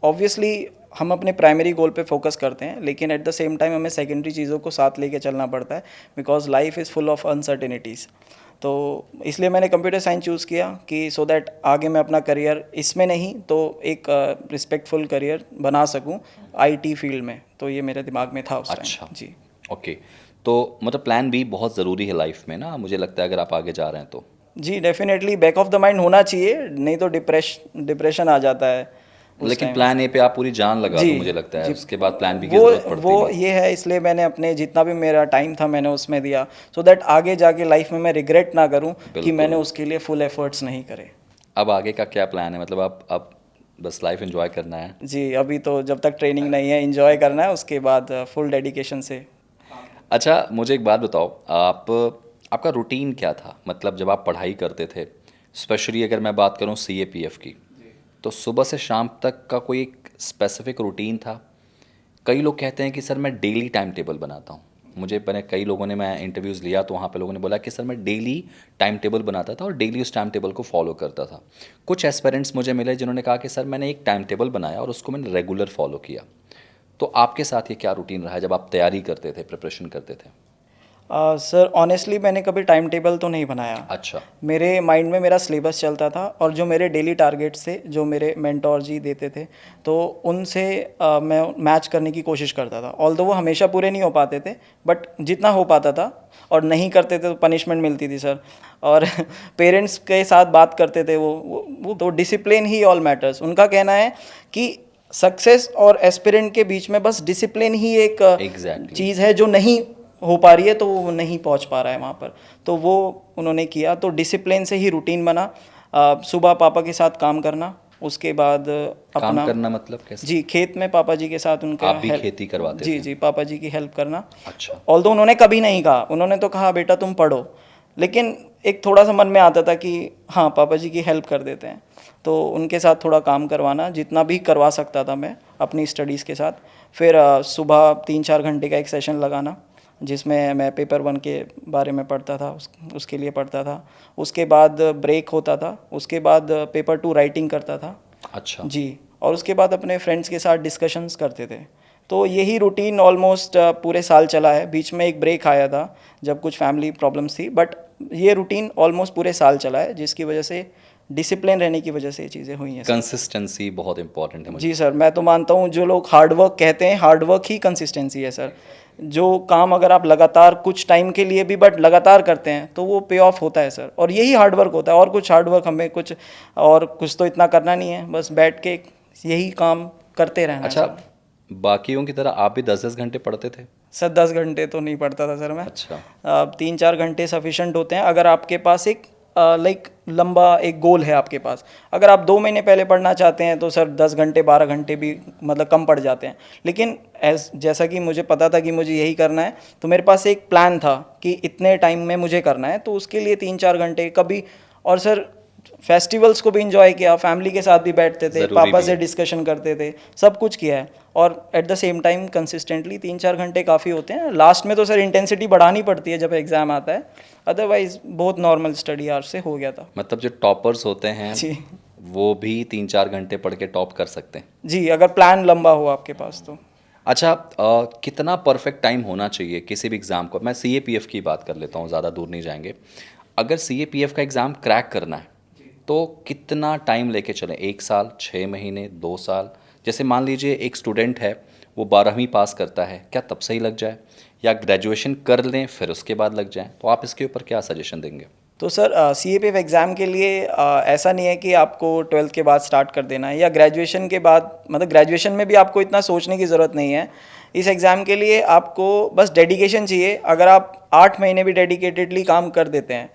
ऑब्वियसली हम अपने प्राइमरी गोल पे फोकस करते हैं, लेकिन एट द सेम टाइम हमें सेकेंडरी चीज़ों को साथ लेके चलना पड़ता है, because life is full of uncertainties. तो इसलिए मैंने कंप्यूटर साइंस चूज़ किया कि सो दैट आगे मैं अपना करियर इसमें नहीं तो एक रिस्पेक्टफुल करियर बना सकूं आईटी फील्ड में। तो ये मेरे दिमाग में था उस टाइम। अच्छा, जी ओके। तो मतलब प्लान बी बहुत ज़रूरी है लाइफ में ना, मुझे लगता है अगर आप आगे जा रहे हैं तो। जी, definitely back of the mind होना चाहिए, नहीं तो डिप्रेशन आ जाता है उस लेकिन टाइम। प्लान ए पे आप पूरी जान लगा जी दो, मुझे लगता है जी। उसके बाद प्लान बी की वो ज़रूरत वो पड़ती नहीं। ये है, इसलिए मैंने अपने जितना भी मेरा टाइम था मैंने उसमें दिया, सो दैट आगे जाके लाइफ में मैं रिग्रेट ना करूं कि मैंने बिल्कुल। उसके लिए फुल एफर्ट्स नहीं करे। अब आगे का क्या प्लान है, मतलब आप बस लाइफ एंजॉय करना है? जी, अभी तो जब तक ट्रेनिंग नहीं है एंजॉय करना है, उसके बाद फुल डेडिकेशन से। अच्छा, मुझे एक बात बताओ, आपका रूटीन क्या था, मतलब जब आप पढ़ाई करते थे, स्पेशली अगर मैं बात करूं सीएपीएफ की, तो सुबह से शाम तक का कोई एक स्पेसिफिक रूटीन था? कई लोग कहते हैं कि सर मैं डेली टाइम टेबल बनाता हूँ। मुझे मैंने कई लोगों ने, मैं इंटरव्यूज़ लिया तो वहाँ पे लोगों ने बोला कि सर मैं डेली टाइम टेबल बनाता था और डेली उस टाइम टेबल को फॉलो करता था। कुछ एस्पिरेंट्स मुझे मिले जिन्होंने कहा कि सर मैंने एक टाइम टेबल बनाया और उसको मैंने रेगुलर फॉलो किया। तो आपके साथ ये क्या रूटीन रहा है जब आप तैयारी करते थे, प्रिपरेशन करते थे? सर ऑनेस्टली मैंने कभी टाइम टेबल तो नहीं बनाया। अच्छा। मेरे माइंड में मेरा सिलेबस चलता था और जो मेरे डेली टारगेट्स थे जो मेरे मेंटोर जी देते थे, तो उनसे मैं मैच करने की कोशिश करता था। ऑल्दो वो हमेशा पूरे नहीं हो पाते थे, बट जितना हो पाता था, और नहीं करते थे तो पनिशमेंट मिलती थी सर। और पेरेंट्स के साथ बात करते थे, वो तो डिसिप्लिन ही ऑल मैटर्स। उनका कहना है कि सक्सेस और एस्पिरेंट के बीच में बस डिसिप्लिन ही एक एग्जैक्टली। चीज़ है जो नहीं हो पा रही है, तो वो नहीं पहुंच पा रहा है वहाँ पर। तो वो उन्होंने किया, तो डिसिप्लिन से ही रूटीन बना। सुबह पापा के साथ काम करना, उसके बाद काम अपना। करना मतलब कैसे? जी, खेत में पापा जी के साथ उनका आप भी हेल्प। खेती करवाते जी थे? जी, पापा जी की हेल्प करना। अच्छा। ऑल्दो उन्होंने कभी नहीं कहा, उन्होंने तो कहा बेटा तुम पढ़ो, लेकिन एक थोड़ा सा मन में आता था कि हाँ पापा जी की हेल्प कर देते हैं, तो उनके साथ थोड़ा काम करवाना जितना भी करवा सकता था मैं अपनी स्टडीज़ के साथ। फिर सुबह 3-4 घंटे का एक सेशन लगाना जिसमें मैं पेपर 1 के बारे में पढ़ता था, उसके लिए पढ़ता था। उसके बाद ब्रेक होता था, उसके बाद पेपर 2 राइटिंग करता था। अच्छा। जी, और उसके बाद अपने फ्रेंड्स के साथ डिस्कशंस करते थे। तो यही रूटीन ऑलमोस्ट पूरे साल चला है। बीच में एक ब्रेक आया था जब कुछ फैमिली प्रॉब्लम्स थी, बट ये रूटीन ऑलमोस्ट पूरे साल चला है, जिसकी वजह से डिसिप्लिन रहने की वजह से ये चीज़ें हुई हैं सर। कंसिस्टेंसी बहुत इंपॉर्टेंट है मुझे। जी सर, मैं तो मानता हूँ जो लोग हार्ड वर्क कहते हैं, हार्ड वर्क ही कंसिस्टेंसी है सर। जो काम अगर आप लगातार कुछ टाइम के लिए भी बट लगातार करते हैं तो वो पे ऑफ होता है सर, और यही हार्ड वर्क होता है। और कुछ हार्ड वर्क हमें कुछ तो इतना करना नहीं है, बस बैठ के यही काम करते रहना है अच्छा, सर। बाकियों की तरह आप भी 10-10 घंटे पढ़ते थे? सर 10 घंटे तो नहीं पढ़ता था सर मैं। अच्छा। 3-4 घंटे सफिशेंट होते हैं अगर आपके पास एक लाइक लंबा एक गोल है आपके पास। अगर आप 2 महीने पहले पढ़ना चाहते हैं तो सर 10 घंटे 12 घंटे भी मतलब कम पड़ जाते हैं। लेकिन जैसा कि मुझे पता था कि मुझे यही करना है, तो मेरे पास एक प्लान था कि इतने टाइम में मुझे करना है, तो उसके लिए 3-4 घंटे कभी। और सर फेस्टिवल्स को भी इंजॉय किया, फैमिली के साथ भी बैठते थे, ज़रूरी पापा भी से है। डिस्कशन करते थे, सब कुछ किया है। और at the same time consistently 3-4 घंटे काफ़ी होते हैं। लास्ट में तो सर इंटेंसिटी बढ़ानी पड़ती है जब एग्ज़ाम आता है, अदरवाइज बहुत नॉर्मल स्टडी आवर्स से हो गया था। मतलब जो टॉपर्स होते हैं जी वो भी 3-4 घंटे पढ़ के टॉप कर सकते हैं। जी, अगर प्लान लंबा हो आपके पास तो। अच्छा, कितना परफेक्ट टाइम होना चाहिए किसी भी एग्ज़ाम को? मैं सीएपीएफ की बात कर लेता हूँ, ज़्यादा दूर नहीं जाएंगे। अगर सीएपीएफ का एग्ज़ाम क्रैक करना है तो कितना टाइम लेके चलें? 1 साल, 6 महीने, 2 साल? जैसे मान लीजिए एक स्टूडेंट है, वो 12वीं पास करता है, क्या तब से ही लग जाए, या ग्रेजुएशन कर लें फिर उसके बाद लग जाए? तो आप इसके ऊपर क्या सजेशन देंगे? तो सर CAPF एग्ज़ाम के लिए ऐसा नहीं है कि आपको 12th के बाद स्टार्ट कर देना है या ग्रेजुएशन के बाद, मतलब ग्रेजुएशन में भी आपको इतना सोचने की ज़रूरत नहीं है। इस एग्ज़ाम के लिए आपको बस डेडिकेशन चाहिए। अगर आप 8 महीने भी डेडिकेटेडली काम कर देते हैं,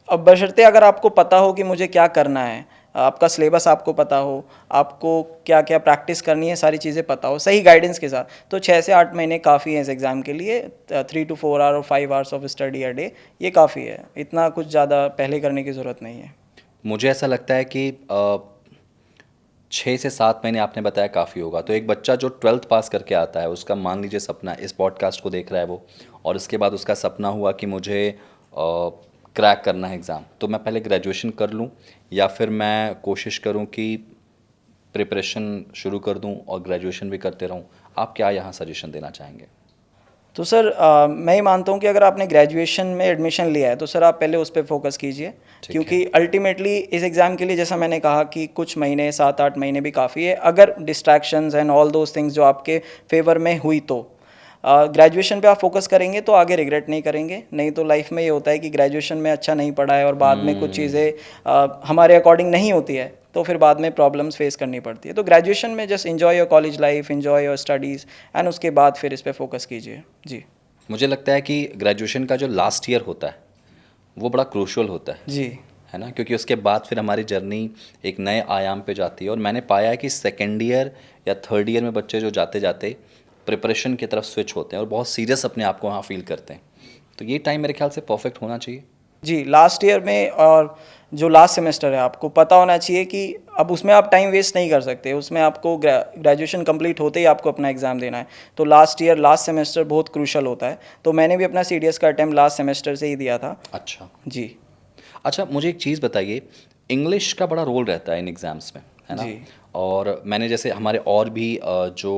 अब बशर्ते अगर आपको पता हो कि मुझे क्या करना है, आपका सिलेबस आपको पता हो, आपको क्या क्या प्रैक्टिस करनी है, सारी चीज़ें पता हो सही गाइडेंस के साथ, तो 6 से 8 महीने काफ़ी है इस एग्ज़ाम के लिए। 3 to 4 आवर और 5 hours of study a day, ये काफ़ी है। इतना कुछ ज़्यादा पहले करने की ज़रूरत नहीं है। मुझे ऐसा लगता है कि 6 से 7 महीने आपने बताया काफ़ी होगा। तो एक बच्चा जो 12th पास करके आता है, उसका मान लीजिए सपना, इस पॉडकास्ट को देख रहा है वो, और इसके बाद उसका सपना हुआ कि मुझे क्रैक करना है एग्ज़ाम, तो मैं पहले ग्रेजुएशन कर लूँ या फिर मैं कोशिश करूँ कि प्रिपरेशन शुरू कर दूँ और ग्रेजुएशन भी करते रहूँ? आप क्या यहाँ सजेशन देना चाहेंगे? तो सर मैं ही मानता हूँ कि अगर आपने ग्रेजुएशन में एडमिशन लिया है तो सर आप पहले उस पर फोकस कीजिए, क्योंकि अल्टीमेटली इस एग्ज़ाम के लिए जैसा मैंने कहा कि कुछ महीने 7-8 महीने भी काफ़ी है अगर distractions and all those things जो आपके फेवर में हुई तो ग्रेजुएशन पे आप फोकस करेंगे तो आगे रिग्रेट नहीं करेंगे। नहीं तो लाइफ में ये होता है कि ग्रेजुएशन में अच्छा नहीं पढ़ा है और बाद में कुछ चीज़ें हमारे अकॉर्डिंग नहीं होती है तो फिर बाद में प्रॉब्लम्स फेस करनी पड़ती है। तो ग्रेजुएशन में just enjoy your college life, enjoy your studies and उसके बाद फिर इस पर फोकस कीजिए। जी मुझे लगता है कि ग्रेजुएशन का जो लास्ट ईयर होता है वो बड़ा क्रूशियल होता जी है ना, क्योंकि उसके बाद फिर हमारी जर्नी एक नए आयाम पे जाती है। और मैंने पाया है कि सेकेंड ईयर या थर्ड ईयर में बच्चे जो जाते जाते प्रिपरेशन की तरफ स्विच होते हैं और बहुत सीरियस अपने आप को वहाँ फील करते हैं, तो ये टाइम मेरे ख्याल से परफेक्ट होना चाहिए। जी लास्ट ईयर में और जो लास्ट सेमेस्टर है आपको पता होना चाहिए कि अब उसमें आप टाइम वेस्ट नहीं कर सकते, उसमें आपको ग्रेजुएशन कंप्लीट होते ही आपको अपना एग्ज़ाम देना है। तो लास्ट ईयर लास्ट सेमेस्टर बहुत क्रूशल होता है, तो मैंने भी अपना सीडीएस का अटैम्प्ट लास्ट सेमेस्टर से ही दिया था। अच्छा जी अच्छा, मुझे एक चीज़ बताइए, इंग्लिश का बड़ा रोल रहता है इन एग्ज़ाम्स में, है ना? जी। और मैंने जैसे हमारे और भी जो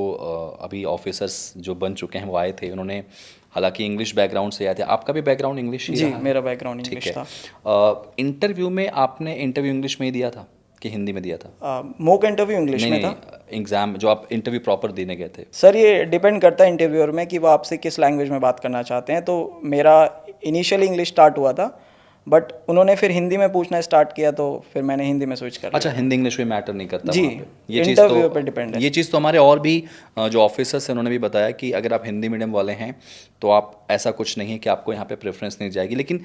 अभी ऑफिसर्स जो बन चुके हैं वो आए थे, उन्होंने हालांकि इंग्लिश बैकग्राउंड से आए थे। आपका भी बैकग्राउंड इंग्लिश ही जी रहा है? मेरा बैकग्राउंड ठीक इंग्लिश है। था। इंटरव्यू में आपने इंटरव्यू इंग्लिश में ही दिया था कि हिंदी में दिया था? मॉक इंटरव्यू इंग्लिश नहीं में नहीं, था। एग्ज़ाम जो आप इंटरव्यू प्रॉपर देने गए थे। सर ये डिपेंड करता है इंटरव्यूअर में कि वो आपसे किस लैंग्वेज में बात करना चाहते हैं। तो मेरा इनिशियली इंग्लिश स्टार्ट हुआ था, बट उन्होंने फिर हिंदी में पूछना स्टार्ट किया तो फिर मैंने हिंदी में स्विच कर अच्छा, लिया। हिंदी इंग्लिश में मैटर नहीं करता जी, वहाँ पे? ये चीज़ इंटरव्यू पे तो डिपेंड है। ये चीज़ तो हमारे और भी जो ऑफिसर्स हैं उन्होंने भी बताया कि अगर आप हिंदी मीडियम वाले हैं तो आप ऐसा कुछ नहीं है कि आपको यहाँ पे प्रेफरेंस नहीं जाएगी। लेकिन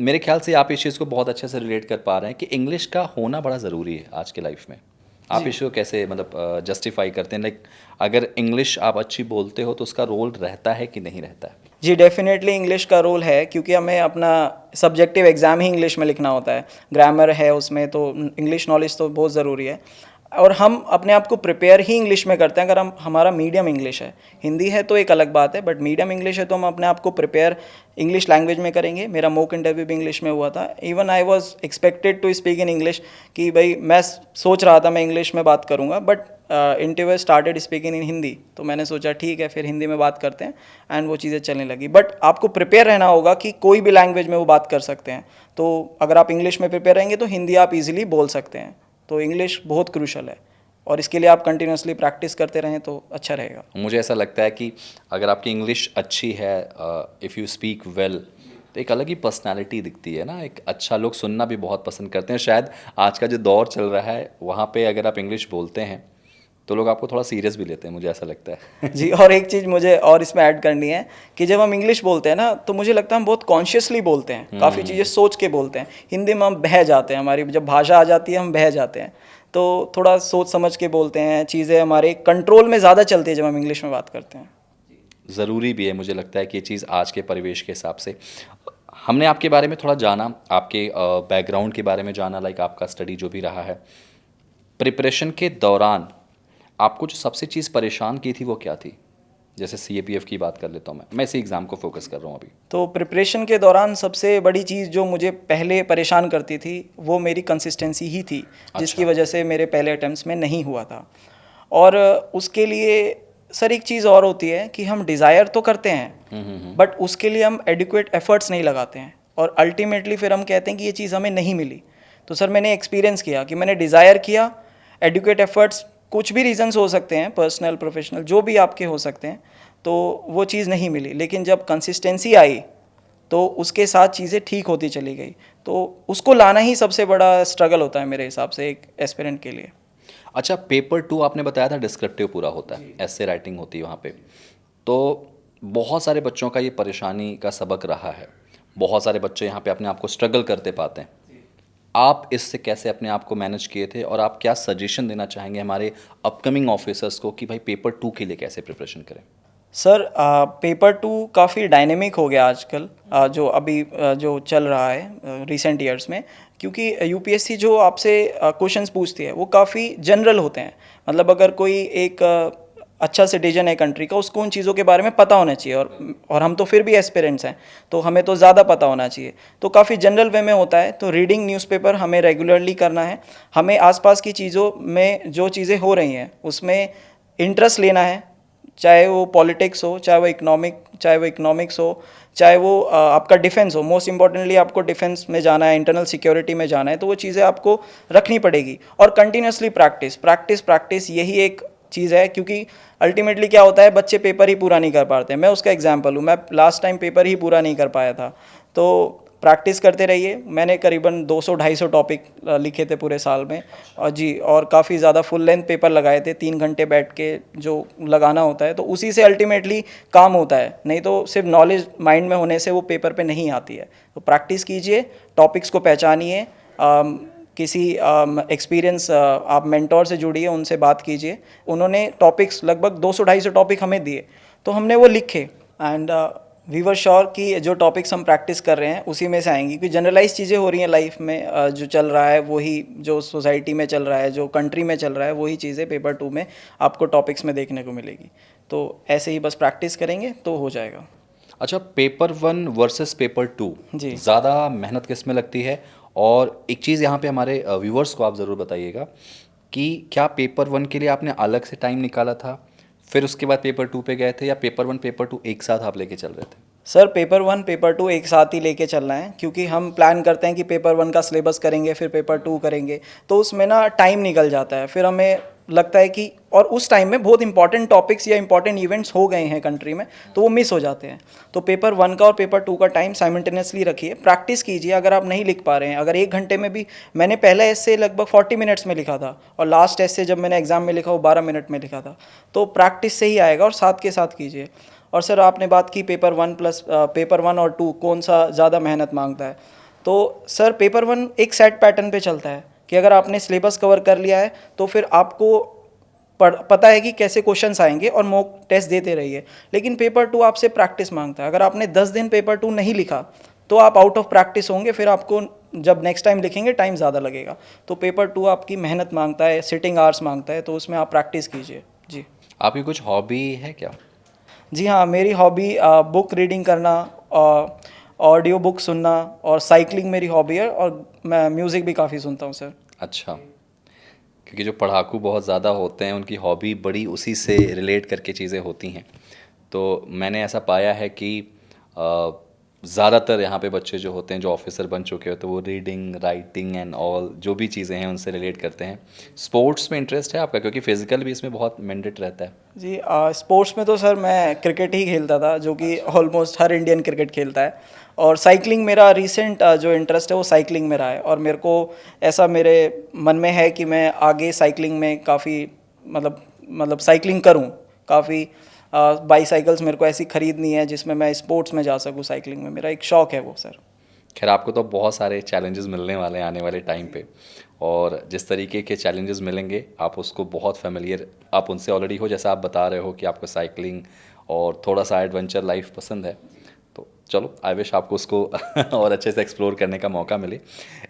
मेरे ख्याल से आप इस चीज़ को बहुत अच्छे से रिलेट कर पा रहे हैं कि इंग्लिश का होना बड़ा ज़रूरी है आज के लाइफ में। आप इसको कैसे मतलब जस्टिफाई करते हैं, लाइक अगर इंग्लिश आप अच्छी बोलते हो तो उसका रोल रहता है कि नहीं रहता है? जी डेफिनेटली इंग्लिश का रोल है, क्योंकि हमें अपना सब्जेक्टिव एग्ज़ाम ही इंग्लिश में लिखना होता है, ग्रामर है उसमें, तो इंग्लिश नॉलेज तो बहुत ज़रूरी है। और हम अपने आप को प्रिपेयर ही इंग्लिश में करते हैं अगर हम हमारा मीडियम इंग्लिश है। हिंदी है तो एक अलग बात है, बट मीडियम इंग्लिश है तो हम अपने आप को प्रिपेयर इंग्लिश लैंग्वेज में करेंगे। मेरा मॉक इंटरव्यू भी इंग्लिश में हुआ था। Even I was expected to speak in English, कि भाई मैं सोच रहा था मैं इंग्लिश में बात करूँगा, but interview started speaking in Hindi, तो मैंने सोचा ठीक है फिर हिंदी में बात करते हैं, एंड वो चीज़ें चलने लगी। बट आपको प्रिपेयर रहना होगा कि कोई भी लैंग्वेज में वो बात कर सकते हैं। तो अगर आप इंग्लिश में प्रिपेयर रहेंगे तो हिंदी आप इजीली बोल सकते हैं। तो इंग्लिश बहुत क्रूशल है और इसके लिए आप कंटिन्यूसली प्रैक्टिस करते रहें तो अच्छा रहेगा। मुझे ऐसा लगता है कि अगर आपकी इंग्लिश अच्छी है, इफ़ यू स्पीक वेल, तो एक अलग ही पर्सनालिटी दिखती है ना। एक अच्छा, लोग सुनना भी बहुत पसंद करते हैं। शायद आज का जो दौर चल रहा है वहाँ पे अगर आप इंग्लिश बोलते हैं तो लोग आपको थोड़ा सीरियस भी लेते हैं, मुझे ऐसा लगता है। जी, और एक चीज़ मुझे और इसमें ऐड करनी है कि जब हम इंग्लिश बोलते हैं ना तो मुझे लगता है हम बहुत कॉन्शियसली बोलते हैं, काफ़ी चीज़ें सोच के बोलते हैं। हिंदी में हम बह जाते हैं, हमारी जब भाषा आ जाती है हम बह जाते हैं। तो थोड़ा सोच समझ के बोलते हैं, चीज़ें हमारे कंट्रोल में ज़्यादा चलती है जब हम इंग्लिश में बात करते हैं। ज़रूरी भी है, मुझे लगता है कि ये चीज़ आज के परिवेश के हिसाब से। हमने आपके बारे में थोड़ा जाना, आपके बैकग्राउंड के बारे में जाना, लाइक आपका स्टडी जो भी रहा है। प्रिपरेशन के दौरान आपको जो सबसे चीज़ परेशान की थी वो क्या थी? जैसे सीएपीएफ की बात कर लेता हूँ मैं इसी एग्ज़ाम को फोकस कर रहा हूँ अभी। तो प्रिपरेशन के दौरान सबसे बड़ी चीज़ जो मुझे पहले परेशान करती थी वो मेरी कंसिस्टेंसी ही थी, जिसकी वजह से मेरे पहले अटेम्प्ट्स में नहीं हुआ था। और उसके लिए सर एक चीज़ और होती है कि हम डिज़ायर तो करते हैं, बट उसके लिए हम एडिक्वेट एफर्ट्स नहीं लगाते हैं, और अल्टीमेटली फिर हम कहते हैं कि ये चीज़ हमें नहीं मिली। तो सर मैंने एक्सपीरियंस किया कि मैंने डिज़ायर किया, एडिक्वेट एफर्ट्स, कुछ भी रीजंस हो सकते हैं, पर्सनल प्रोफेशनल जो भी आपके हो सकते हैं, तो वो चीज़ नहीं मिली। लेकिन जब कंसिस्टेंसी आई तो उसके साथ चीज़ें ठीक होती चली गई। तो उसको लाना ही सबसे बड़ा स्ट्रगल होता है मेरे हिसाब से एक एस्पिरेंट के लिए। अच्छा, पेपर 2 आपने बताया था डिस्क्रिप्टिव पूरा होता है, ऐसे राइटिंग होती है वहाँ पे। तो बहुत सारे बच्चों का ये परेशानी का सबक रहा है। बहुत सारे बच्चे यहाँ पे अपने आप को स्ट्रगल करते पाते हैं। आप इससे कैसे अपने आप को मैनेज किए थे और आप क्या सजेशन देना चाहेंगे हमारे अपकमिंग ऑफिसर्स को कि भाई पेपर 2 के लिए कैसे प्रिपरेशन करें? सर पेपर 2 काफ़ी डायनेमिक हो गया आजकल, जो अभी जो चल रहा है रिसेंट ईयर्स में, क्योंकि यूपीएससी जो आपसे क्वेश्चंस पूछती है वो काफ़ी जनरल होते हैं। मतलब अगर कोई एक अच्छा सिटीजन है कंट्री का, उसको उन चीज़ों के बारे में पता होना चाहिए। और हम तो फिर भी एस्पिरेंट्स हैं, तो हमें तो ज़्यादा पता होना चाहिए। तो काफ़ी जनरल वे में होता है। तो रीडिंग न्यूज़पेपर हमें रेगुलरली करना है। हमें आसपास की चीज़ों में जो चीज़ें हो रही हैं उसमें इंटरेस्ट लेना है, चाहे वो पॉलिटिक्स हो, चाहे वो इकोनॉमिक्स हो, चाहे वो आपका डिफेंस हो। मोस्ट इंपॉर्टेंटली आपको डिफेंस में जाना है, इंटरनल सिक्योरिटी में जाना है, तो वो चीज़ें आपको रखनी पड़ेगी। और कंटिन्यूसली प्रैक्टिस प्रैक्टिस प्रैक्टिस, यही एक चीज़ है। क्योंकि अल्टीमेटली क्या होता है, बच्चे पेपर ही पूरा नहीं कर पाते। मैं उसका एग्जाम्पल हूँ, मैं लास्ट टाइम पेपर ही पूरा नहीं कर पाया था। तो प्रैक्टिस करते रहिए। मैंने करीबन 200-250 टॉपिक लिखे थे पूरे साल में, और जी, और काफ़ी ज़्यादा फुल लेंथ पेपर लगाए थे, 3 घंटे बैठ के जो लगाना होता है। तो उसी से अल्टीमेटली काम होता है, नहीं तो सिर्फ नॉलेज माइंड में होने से वो पेपर पे नहीं आती है। तो प्रैक्टिस कीजिए, टॉपिक्स को पहचानिए, किसी एक्सपीरियंस आप मेंटोर से जुड़िए, उनसे बात कीजिए। उन्होंने टॉपिक्स लगभग 200-250 टॉपिक हमें दिए, तो हमने वो लिखे, एंड वी वर श्योर कि जो टॉपिक्स हम प्रैक्टिस कर रहे हैं उसी में से आएंगी। क्योंकि जनरलाइज चीज़ें हो रही हैं लाइफ में, जो चल रहा है वही, जो सोसाइटी में चल रहा है, जो कंट्री में चल रहा है, वही चीज़ें पेपर 2 में आपको टॉपिक्स में देखने को मिलेगी। तो ऐसे ही बस प्रैक्टिस करेंगे तो हो जाएगा। अच्छा, पेपर 1 वर्सेस पेपर 2, जी। ज़्यादा मेहनत किस में लगती है? और एक चीज़ यहाँ पे हमारे व्यूवर्स को आप ज़रूर बताइएगा कि क्या पेपर 1 के लिए आपने अलग से टाइम निकाला था, फिर उसके बाद पेपर 2 पे गए थे, या पेपर 1 पेपर 2 एक साथ आप लेके चल रहे थे? सर पेपर 1 पेपर 2 एक साथ ही लेके चलना है, क्योंकि हम प्लान करते हैं कि पेपर 1 का सिलेबस करेंगे फिर पेपर 2 करेंगे, तो उसमें ना टाइम निकल जाता है। फिर हमें लगता है कि, और उस टाइम में बहुत इंपॉर्टेंट टॉपिक्स या इंपॉर्टेंट इवेंट्स हो गए हैं कंट्री में, तो वो मिस हो जाते हैं। तो पेपर 1 का और पेपर 2 का टाइम साइमल्टेनियसली रखिए, प्रैक्टिस कीजिए। अगर आप नहीं लिख पा रहे हैं, अगर 1 घंटे में भी, मैंने पहला एस्से लगभग 40 मिनट्स में लिखा था, और लास्ट एस्से जब मैंने एग्जाम में लिखा वो 12 मिनट में लिखा था। तो प्रैक्टिस से ही आएगा, और साथ के साथ कीजिए। और सर आपने बात की पेपर 1 और 2 कौन सा ज़्यादा मेहनत मांगता है, तो सर पेपर 1 एक सेट पैटर्न पे चलता है कि अगर आपने सिलेबस कवर कर लिया है तो फिर आपको पता है कि कैसे क्वेश्चंस आएंगे, और मॉक टेस्ट देते रहिए। लेकिन पेपर 2 आपसे प्रैक्टिस मांगता है। अगर आपने 10 दिन पेपर 2 नहीं लिखा तो आप आउट ऑफ प्रैक्टिस होंगे, फिर आपको जब नेक्स्ट टाइम लिखेंगे टाइम ज़्यादा लगेगा। तो पेपर 2 आपकी मेहनत मांगता है, सिटिंग आवर्स मांगता है, तो उसमें आप प्रैक्टिस कीजिए। जी। आपकी कुछ हॉबी है क्या? जी हाँ, मेरी हॉबी बुक रीडिंग करना, ऑडियो बुक सुनना, और साइकिलिंग मेरी हॉबी है, और मैं म्यूज़िक भी काफ़ी सुनता हूँ सर। अच्छा, क्योंकि जो पढ़ाकू बहुत ज़्यादा होते हैं उनकी हॉबी बड़ी उसी से रिलेट करके चीज़ें होती हैं। तो मैंने ऐसा पाया है कि ज़्यादातर यहाँ पे बच्चे जो होते हैं जो ऑफिसर बन चुके हो, तो वो रीडिंग, राइटिंग एंड ऑल जो भी चीज़ें हैं उनसे रिलेट करते हैं। स्पोर्ट्स में इंटरेस्ट है आपका, क्योंकि फिजिकल भी इसमें बहुत मैंडेट रहता है? जी, स्पोर्ट्स में तो सर मैं क्रिकेट ही खेलता था, जो कि ऑलमोस्ट हर इंडियन क्रिकेट खेलता है। और साइकिलिंग मेरा रिसेंट जो इंटरेस्ट है वो साइकिलिंग में रहा है, और मेरे को ऐसा मेरे मन में है कि मैं आगे साइकिलिंग में काफ़ी मतलब साइकिलिंग करूं। काफ़ी बाईसाइकिल्स मेरे को ऐसी खरीदनी है जिसमें मैं स्पोर्ट्स में जा सकूं। साइकिलिंग में मेरा एक शौक़ है वो सर। खैर, आपको तो बहुत सारे चैलेंजेस मिलने वाले हैं आने वाले टाइम पे, और जिस तरीके के चैलेंजेस मिलेंगे आप उसको बहुत फेमिलियर, आप उनसे ऑलरेडी हो। जैसा आप बता रहे हो कि आपको साइकिलिंग और थोड़ा सा एडवेंचर लाइफ पसंद है, तो चलो, आई विश आपको उसको और अच्छे से एक्सप्लोर करने का मौका मिले।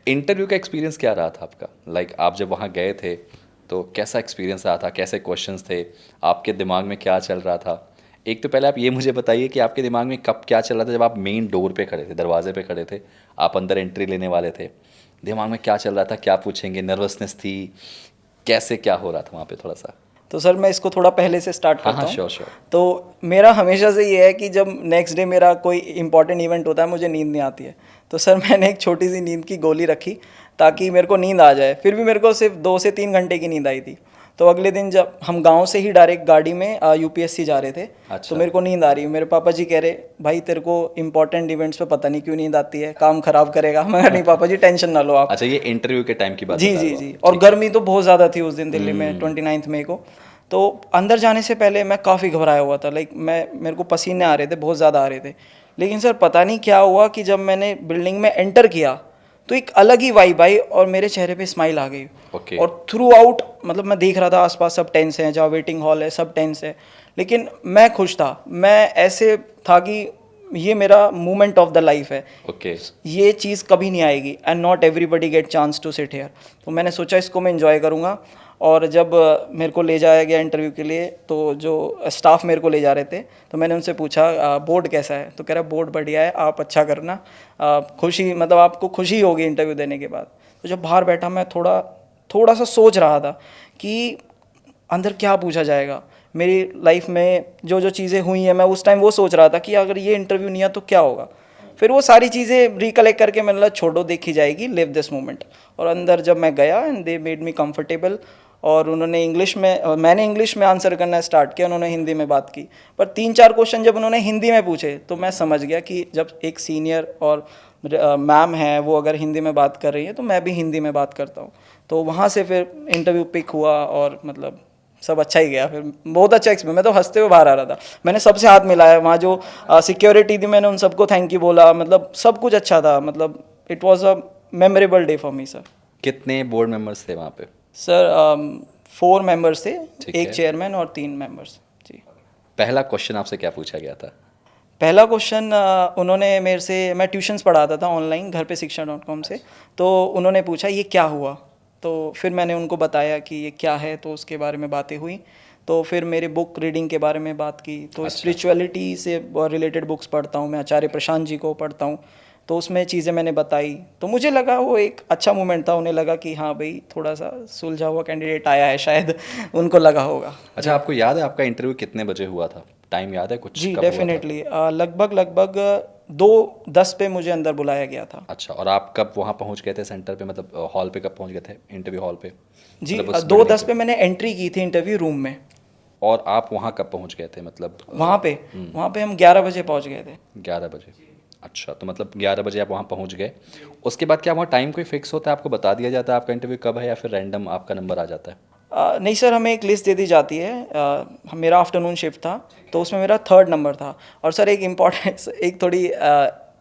इंटरव्यू का एक्सपीरियंस क्या रहा था आपका? आप जब वहाँ गए थे तो कैसा एक्सपीरियंस रहा था? कैसे क्वेश्चंस थे? आपके दिमाग में क्या चल रहा था? एक तो पहले आप ये मुझे बताइए कि आपके दिमाग में कब क्या चल रहा था जब आप मेन डोर पे खड़े थे, दरवाजे पे खड़े थे, आप अंदर एंट्री लेने वाले थे। दिमाग में क्या चल रहा था? क्या पूछेंगे? नर्वसनेस थी? कैसे क्या हो रहा था वहाँ पे थोड़ा सा? तो सर मैं इसको थोड़ा पहले से स्टार्ट हाँ करता हाँ, हूँ। Sure sure. तो मेरा हमेशा से ये है कि जब नेक्स्ट डे मेरा कोई इंपॉर्टेंट इवेंट होता है मुझे नींद नहीं आती है। तो सर मैंने एक छोटी सी नींद की गोली रखी ताकि मेरे को नींद आ जाए। फिर भी मेरे को सिर्फ 2 से 3 घंटे की नींद आई थी। तो अगले दिन जब हम गांव से ही डायरेक्ट गाड़ी में यूपीएससी जा रहे थे, अच्छा। तो मेरे को नींद आ रही। मेरे पापा जी कह रहे, भाई तेरे को इंपॉर्टेंट इवेंट्स पे पता नहीं क्यों नींद आती है, काम खराब करेगा। मैं कहा, नहीं पापा जी टेंशन ना लो आप। अच्छा, ये इंटरव्यू के टाइम की बात जी बता जी रहे हो जी। आप? और ठीक है। गर्मी तो बहुत ज़्यादा थी उस दिन दिल्ली में 29 मई को। तो अंदर जाने से पहले मैं काफ़ी घबराया हुआ था। मेरे को पसीने आ रहे थे, बहुत ज़्यादा आ रहे थे। लेकिन सर पता नहीं क्या हुआ कि जब मैंने बिल्डिंग में एंटर किया तो एक अलग ही वाइब आई और मेरे चेहरे पे स्माइल आ गई। ओके। और थ्रू आउट मतलब मैं देख रहा था आसपास सब टेंस हैं, जहाँ वेटिंग हॉल है सब टेंस है, लेकिन मैं खुश था। मैं ऐसे था कि ये मेरा मोमेंट ऑफ द लाइफ है, ओके। ये चीज़ कभी नहीं आएगी, and not everybody get chance to sit here. तो मैंने सोचा इसको मैं एंजॉय करूँगा। और जब मेरे को ले जाया गया इंटरव्यू के लिए, तो जो स्टाफ मेरे को ले जा रहे थे, तो मैंने उनसे पूछा बोर्ड कैसा है, तो कह रहा बोर्ड बढ़िया है, आप अच्छा करना, खुशी मतलब आपको खुशी होगी इंटरव्यू देने के बाद। तो जब बाहर बैठा मैं थोड़ा सा सोच रहा था कि अंदर क्या पूछा जाएगा। मेरी लाइफ में जो जो चीज़ें हुई हैं, मैं उस टाइम वो सोच रहा था कि अगर ये इंटरव्यू नहीं है तो क्या होगा। फिर वो सारी चीज़ें रिकलेक्ट करके मैंने बोला छोड़ो, देखी जाएगी, लिव दिस मोमेंट। और अंदर जब मैं गया and they made me comfortable, और उन्होंने इंग्लिश में, मैंने इंग्लिश में आंसर करना स्टार्ट किया, उन्होंने हिंदी में बात की। पर 3-4 क्वेश्चन जब उन्होंने हिंदी में पूछे तो मैं समझ गया कि जब एक सीनियर और मैम है वो अगर हिंदी में बात कर रही है तो मैं भी हिंदी में बात करता हूँ। तो वहाँ से फिर इंटरव्यू पिक हुआ और मतलब सब अच्छा ही गया। फिर बहुत अच्छा एक्सपीरियंस, मैं तो हंसते हुए बाहर आ रहा था। मैंने सबसे हाथ मिलाया, वहाँ जो सिक्योरिटी थी मैंने उन सबको थैंक यू बोला, मतलब सब कुछ अच्छा था। मतलब it was a memorable day for me sir. कितने बोर्ड मेंबर्स थे वहाँ पे? सर 4 मेंबर्स थे, ठीक एक है। चेयरमैन और 3 मेंबर्स जी। पहला क्वेश्चन आपसे क्या पूछा गया था? पहला क्वेश्चन उन्होंने मेरे से, मैं ट्यूशन्स पढ़ाता था ऑनलाइन घर पे शिक्षा.com से, तो उन्होंने पूछा ये क्या हुआ। तो फिर मैंने उनको बताया कि ये क्या है, तो उसके बारे में बातें हुई। तो फिर मेरे बुक रीडिंग के बारे में बात की। तो अच्छा। स्पिरिचुअलिटी से रिलेटेड बुक्स पढ़ता हूँ मैं, आचार्य प्रशांत जी को पढ़ता हूँ। तो उसमें चीज़ें मैंने बताई, तो मुझे लगा वो एक अच्छा मोमेंट था। उन्हें लगा कि हाँ भाई थोड़ा सा सुलझा हुआ कैंडिडेट आया है, शायद उनको लगा होगा। अच्छा, आपको याद है आपका इंटरव्यू कितने बजे हुआ था? टाइम याद है कुछ, जी कब हुआ था? डेफिनेटली, लगभग 2:10 पे मुझे अंदर बुलाया गया था। अच्छा, और आप कब वहाँ पहुँच गए थे सेंटर पे, मतलब हॉल पे कब पहुँच गए थे, इंटरव्यू हॉल पे? जी मतलब उस 2:10 बिल्डिंग पे मैंने एंट्री की थी इंटरव्यू रूम में। और आप वहाँ कब पहुँच गए थे, मतलब वहाँ पे हम 11 बजे पहुँच गए थे। 11 बजे? अच्छा, तो मतलब 11 बजे आप वहाँ पहुँच गए। उसके बाद क्या वहाँ टाइम कोई फिक्स होता है, आपको बता दिया जाता है आपका इंटरव्यू कब है, या फिर रैंडम आपका नंबर आ जाता है? नहीं सर, हमें एक लिस्ट दे दी जाती है। मेरा आफ्टरनून शिफ्ट था, तो उसमें मेरा 3rd नंबर था। और सर एक इम्पॉर्टेंट एक थोड़ी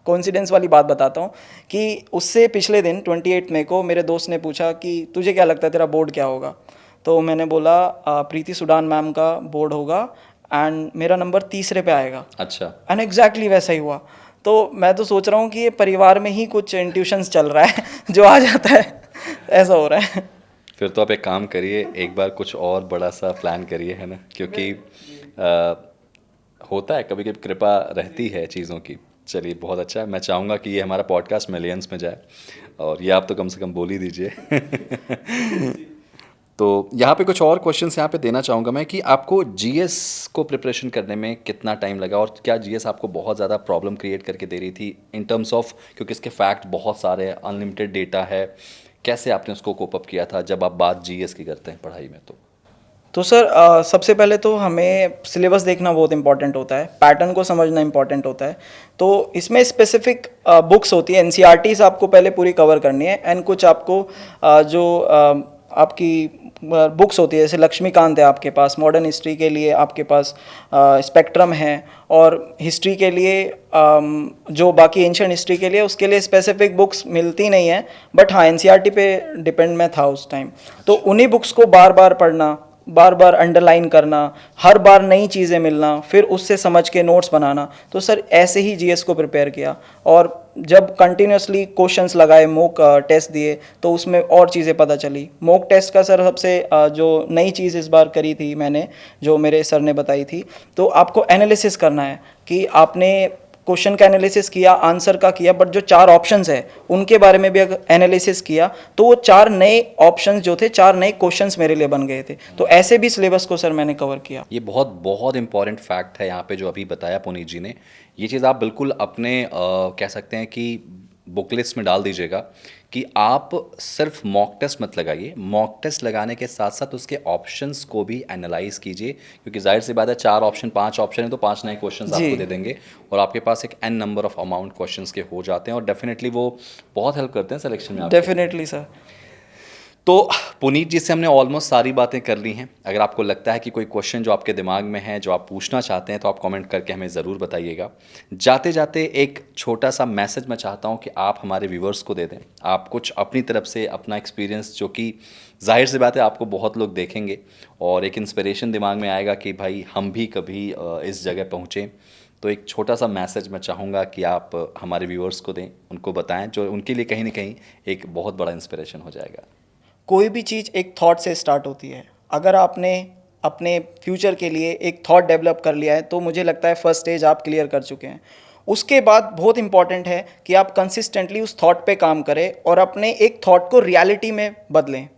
कोइंसिडेंस वाली बात बताता हूँ कि उससे पिछले दिन 28 मई को मेरे दोस्त ने पूछा कि तुझे क्या लगता है तेरा बोर्ड क्या होगा। तो मैंने बोला प्रीति सुडान मैम का बोर्ड होगा एंड मेरा नंबर 3रे पे आएगा। अच्छा। एंड एग्जैक्टली वैसा ही हुआ। तो मैं तो सोच रहा हूँ कि ये परिवार में ही कुछ इंट्यूशंस चल रहा है जो आ जाता है, ऐसा हो रहा है। फिर तो आप एक काम करिए, एक बार कुछ और बड़ा सा प्लान करिए, है ना, क्योंकि होता है कभी कभी, कृपा रहती है चीज़ों की। चलिए, बहुत अच्छा है। मैं चाहूँगा कि ये हमारा पॉडकास्ट मिलियंस में जाए, और ये आप तो कम से कम बोल ही दीजिए। तो यहाँ पे कुछ और क्वेश्चंस यहाँ पे देना चाहूँगा मैं कि आपको जीएस को प्रिपरेशन करने में कितना टाइम लगा, और क्या जीएस आपको बहुत ज़्यादा प्रॉब्लम क्रिएट करके दे रही थी इन टर्म्स ऑफ, क्योंकि इसके फैक्ट बहुत सारे हैं, अनलिमिटेड डेटा है, कैसे आपने उसको कोप अप किया था जब आप बात जीएस की करते हैं पढ़ाई में? तो सर सबसे पहले तो हमें सिलेबस देखना बहुत इंपॉर्टेंट होता है, पैटर्न को समझना इंपॉर्टेंट होता है। तो इसमें स्पेसिफिक बुक्स होती है, एनसीईआरटीज आपको पहले पूरी कवर करनी है, एंड कुछ आपको आपकी बुक्स होती है, जैसे लक्ष्मीकांत है आपके पास, मॉडर्न हिस्ट्री के लिए आपके पास स्पेक्ट्रम है, और हिस्ट्री के लिए जो बाकी एंशिएंट हिस्ट्री के लिए उसके लिए स्पेसिफिक बुक्स मिलती नहीं है। बट हाँ, एनसीईआरटी पे डिपेंड मैं था उस टाइम। तो उन्हीं बुक्स को बार बार पढ़ना, बार बार अंडरलाइन करना, हर बार नई चीज़ें मिलना, फिर उससे समझ के नोट्स बनाना। तो सर ऐसे ही जीएस को प्रिपेयर किया, और जब कंटिन्यूसली क्वेश्चंस लगाए, मॉक टेस्ट दिए, तो उसमें और चीज़ें पता चली। मॉक टेस्ट का सर सबसे जो नई चीज़ इस बार करी थी मैंने, जो मेरे सर ने बताई थी, तो आपको एनालिसिस करना है कि आपने क्वेश्चन का एनालिसिस किया, आंसर का किया, बट जो 4 ऑप्शंस है उनके बारे में भी अगर एनालिसिस किया तो वो 4 नए ऑप्शंस जो थे, 4 नए क्वेश्चंस मेरे लिए बन गए थे। तो ऐसे भी सिलेबस को सर मैंने कवर किया। ये बहुत बहुत इंपॉर्टेंट फैक्ट है यहाँ पे जो अभी बताया पुनीत जी ने। ये चीज़ आप बिल्कुल अपने कह सकते हैं कि बुक लिस्ट में डाल दीजिएगा कि आप सिर्फ मॉक टेस्ट मत लगाइए, मॉक टेस्ट लगाने के साथ साथ उसके ऑप्शंस को भी एनालाइज कीजिए, क्योंकि जाहिर सी बात है 4 ऑप्शन 5 ऑप्शन है तो 5 नए क्वेश्चंस जी आपको दे देंगे, और आपके पास एक an number of amount questions के हो जाते हैं, और डेफिनेटली वो बहुत हेल्प करते हैं सिलेक्शन में आपके। Definitely sir. तो पुनीत जी से हमने ऑलमोस्ट सारी बातें कर ली हैं। अगर आपको लगता है कि कोई क्वेश्चन जो आपके दिमाग में है, जो आप पूछना चाहते हैं, तो आप कमेंट करके हमें ज़रूर बताइएगा। जाते जाते एक छोटा सा मैसेज मैं चाहता हूं कि आप हमारे व्यूवर्स को दे दें। आप कुछ अपनी तरफ से अपना एक्सपीरियंस, जो कि जाहिर सी बात है आपको बहुत लोग देखेंगे, और एक इंस्पिरेशन दिमाग में आएगा कि भाई हम भी कभी इस जगह पहुँचें। तो एक छोटा सा मैसेज मैं चाहूँगा कि आप हमारे व्यूअर्स को दें, उनको बताएं, जो उनके लिए कहीं ना कहीं एक बहुत बड़ा इंस्पिरेशन हो जाएगा। कोई भी चीज़ एक थॉट से स्टार्ट होती है। अगर आपने अपने फ्यूचर के लिए एक थॉट डेवलप कर लिया है तो मुझे लगता है फर्स्ट स्टेज आप क्लियर कर चुके हैं। उसके बाद बहुत इंपॉर्टेंट है कि आप कंसिस्टेंटली उस थॉट पे काम करें और अपने एक थॉट को रियलिटी में बदलें।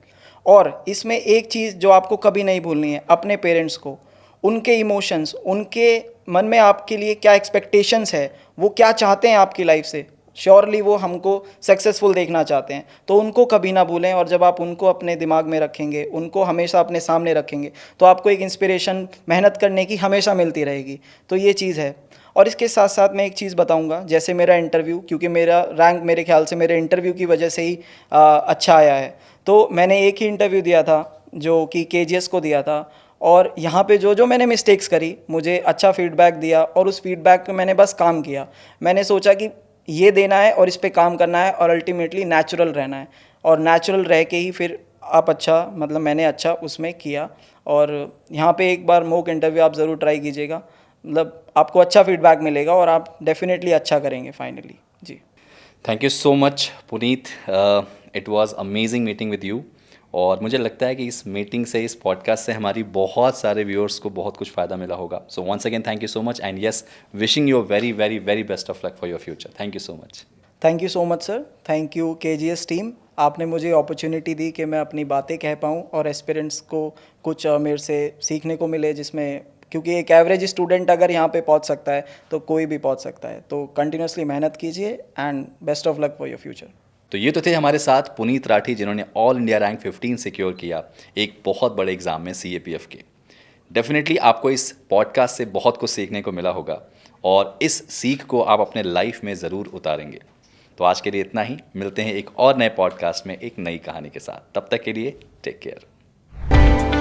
और इसमें एक चीज़ जो आपको कभी नहीं भूलनी है, अपने पेरेंट्स को, उनके इमोशंस, उनके मन में आपके लिए क्या एक्सपेक्टेशंस है, वो क्या चाहते हैं आपकी लाइफ से। श्योरली वो हमको सक्सेसफुल देखना चाहते हैं, तो उनको कभी ना भूलें। और जब आप उनको अपने दिमाग में रखेंगे, उनको हमेशा अपने सामने रखेंगे, तो आपको एक इंस्पिरेशन मेहनत करने की हमेशा मिलती रहेगी। तो ये चीज़ है। और इसके साथ साथ मैं एक चीज़ बताऊंगा, जैसे मेरा इंटरव्यू, क्योंकि मेरा रैंक मेरे ख्याल से मेरे इंटरव्यू की वजह से ही अच्छा आया है। तो मैंने एक ही इंटरव्यू दिया था जो कि केजीएस को दिया था, और यहाँ पे जो जो मैंने मिस्टेक्स करी, मुझे अच्छा फीडबैक दिया और उस फीडबैक पे मैंने बस काम किया। मैंने सोचा कि ये देना है और इस पे काम करना है और अल्टीमेटली नेचुरल रहना है, और नेचुरल रह के ही फिर आप अच्छा, मतलब मैंने अच्छा उसमें किया। और यहाँ पे एक बार मॉक इंटरव्यू आप ज़रूर ट्राई कीजिएगा, मतलब आपको अच्छा फीडबैक मिलेगा और आप डेफिनेटली अच्छा करेंगे फाइनली। जी, thank you so much Puneet, it was amazing meeting with you. और मुझे लगता है कि इस मीटिंग से, इस पॉडकास्ट से हमारी बहुत सारे व्यूअर्स को बहुत कुछ फ़ायदा मिला होगा। So once again thank you so much, and yes, wishing you very very very best of luck for your future. Thank you so much. Thank you so much sir. Thank you KGS team, आपने मुझे opportunity दी कि मैं अपनी बातें कह पाऊँ और aspirants को कुछ मेरे से सीखने को मिले, जिसमें, क्योंकि एक एवरेज स्टूडेंट अगर यहाँ पे पहुँच सकता है तो कोई भी पहुँच सकता है। तो कंटिन्यूसली मेहनत कीजिए and best of luck for your future. तो ये तो थे हमारे साथ पुनीत राठी, जिन्होंने ऑल इंडिया रैंक 15 सिक्योर किया एक बहुत बड़े एग्जाम में CAPF के। डेफिनेटली आपको इस पॉडकास्ट से बहुत कुछ सीखने को मिला होगा और इस सीख को आप अपने लाइफ में ज़रूर उतारेंगे। तो आज के लिए इतना ही, मिलते हैं एक और नए पॉडकास्ट में एक नई कहानी के साथ। तब तक के लिए टेक केयर।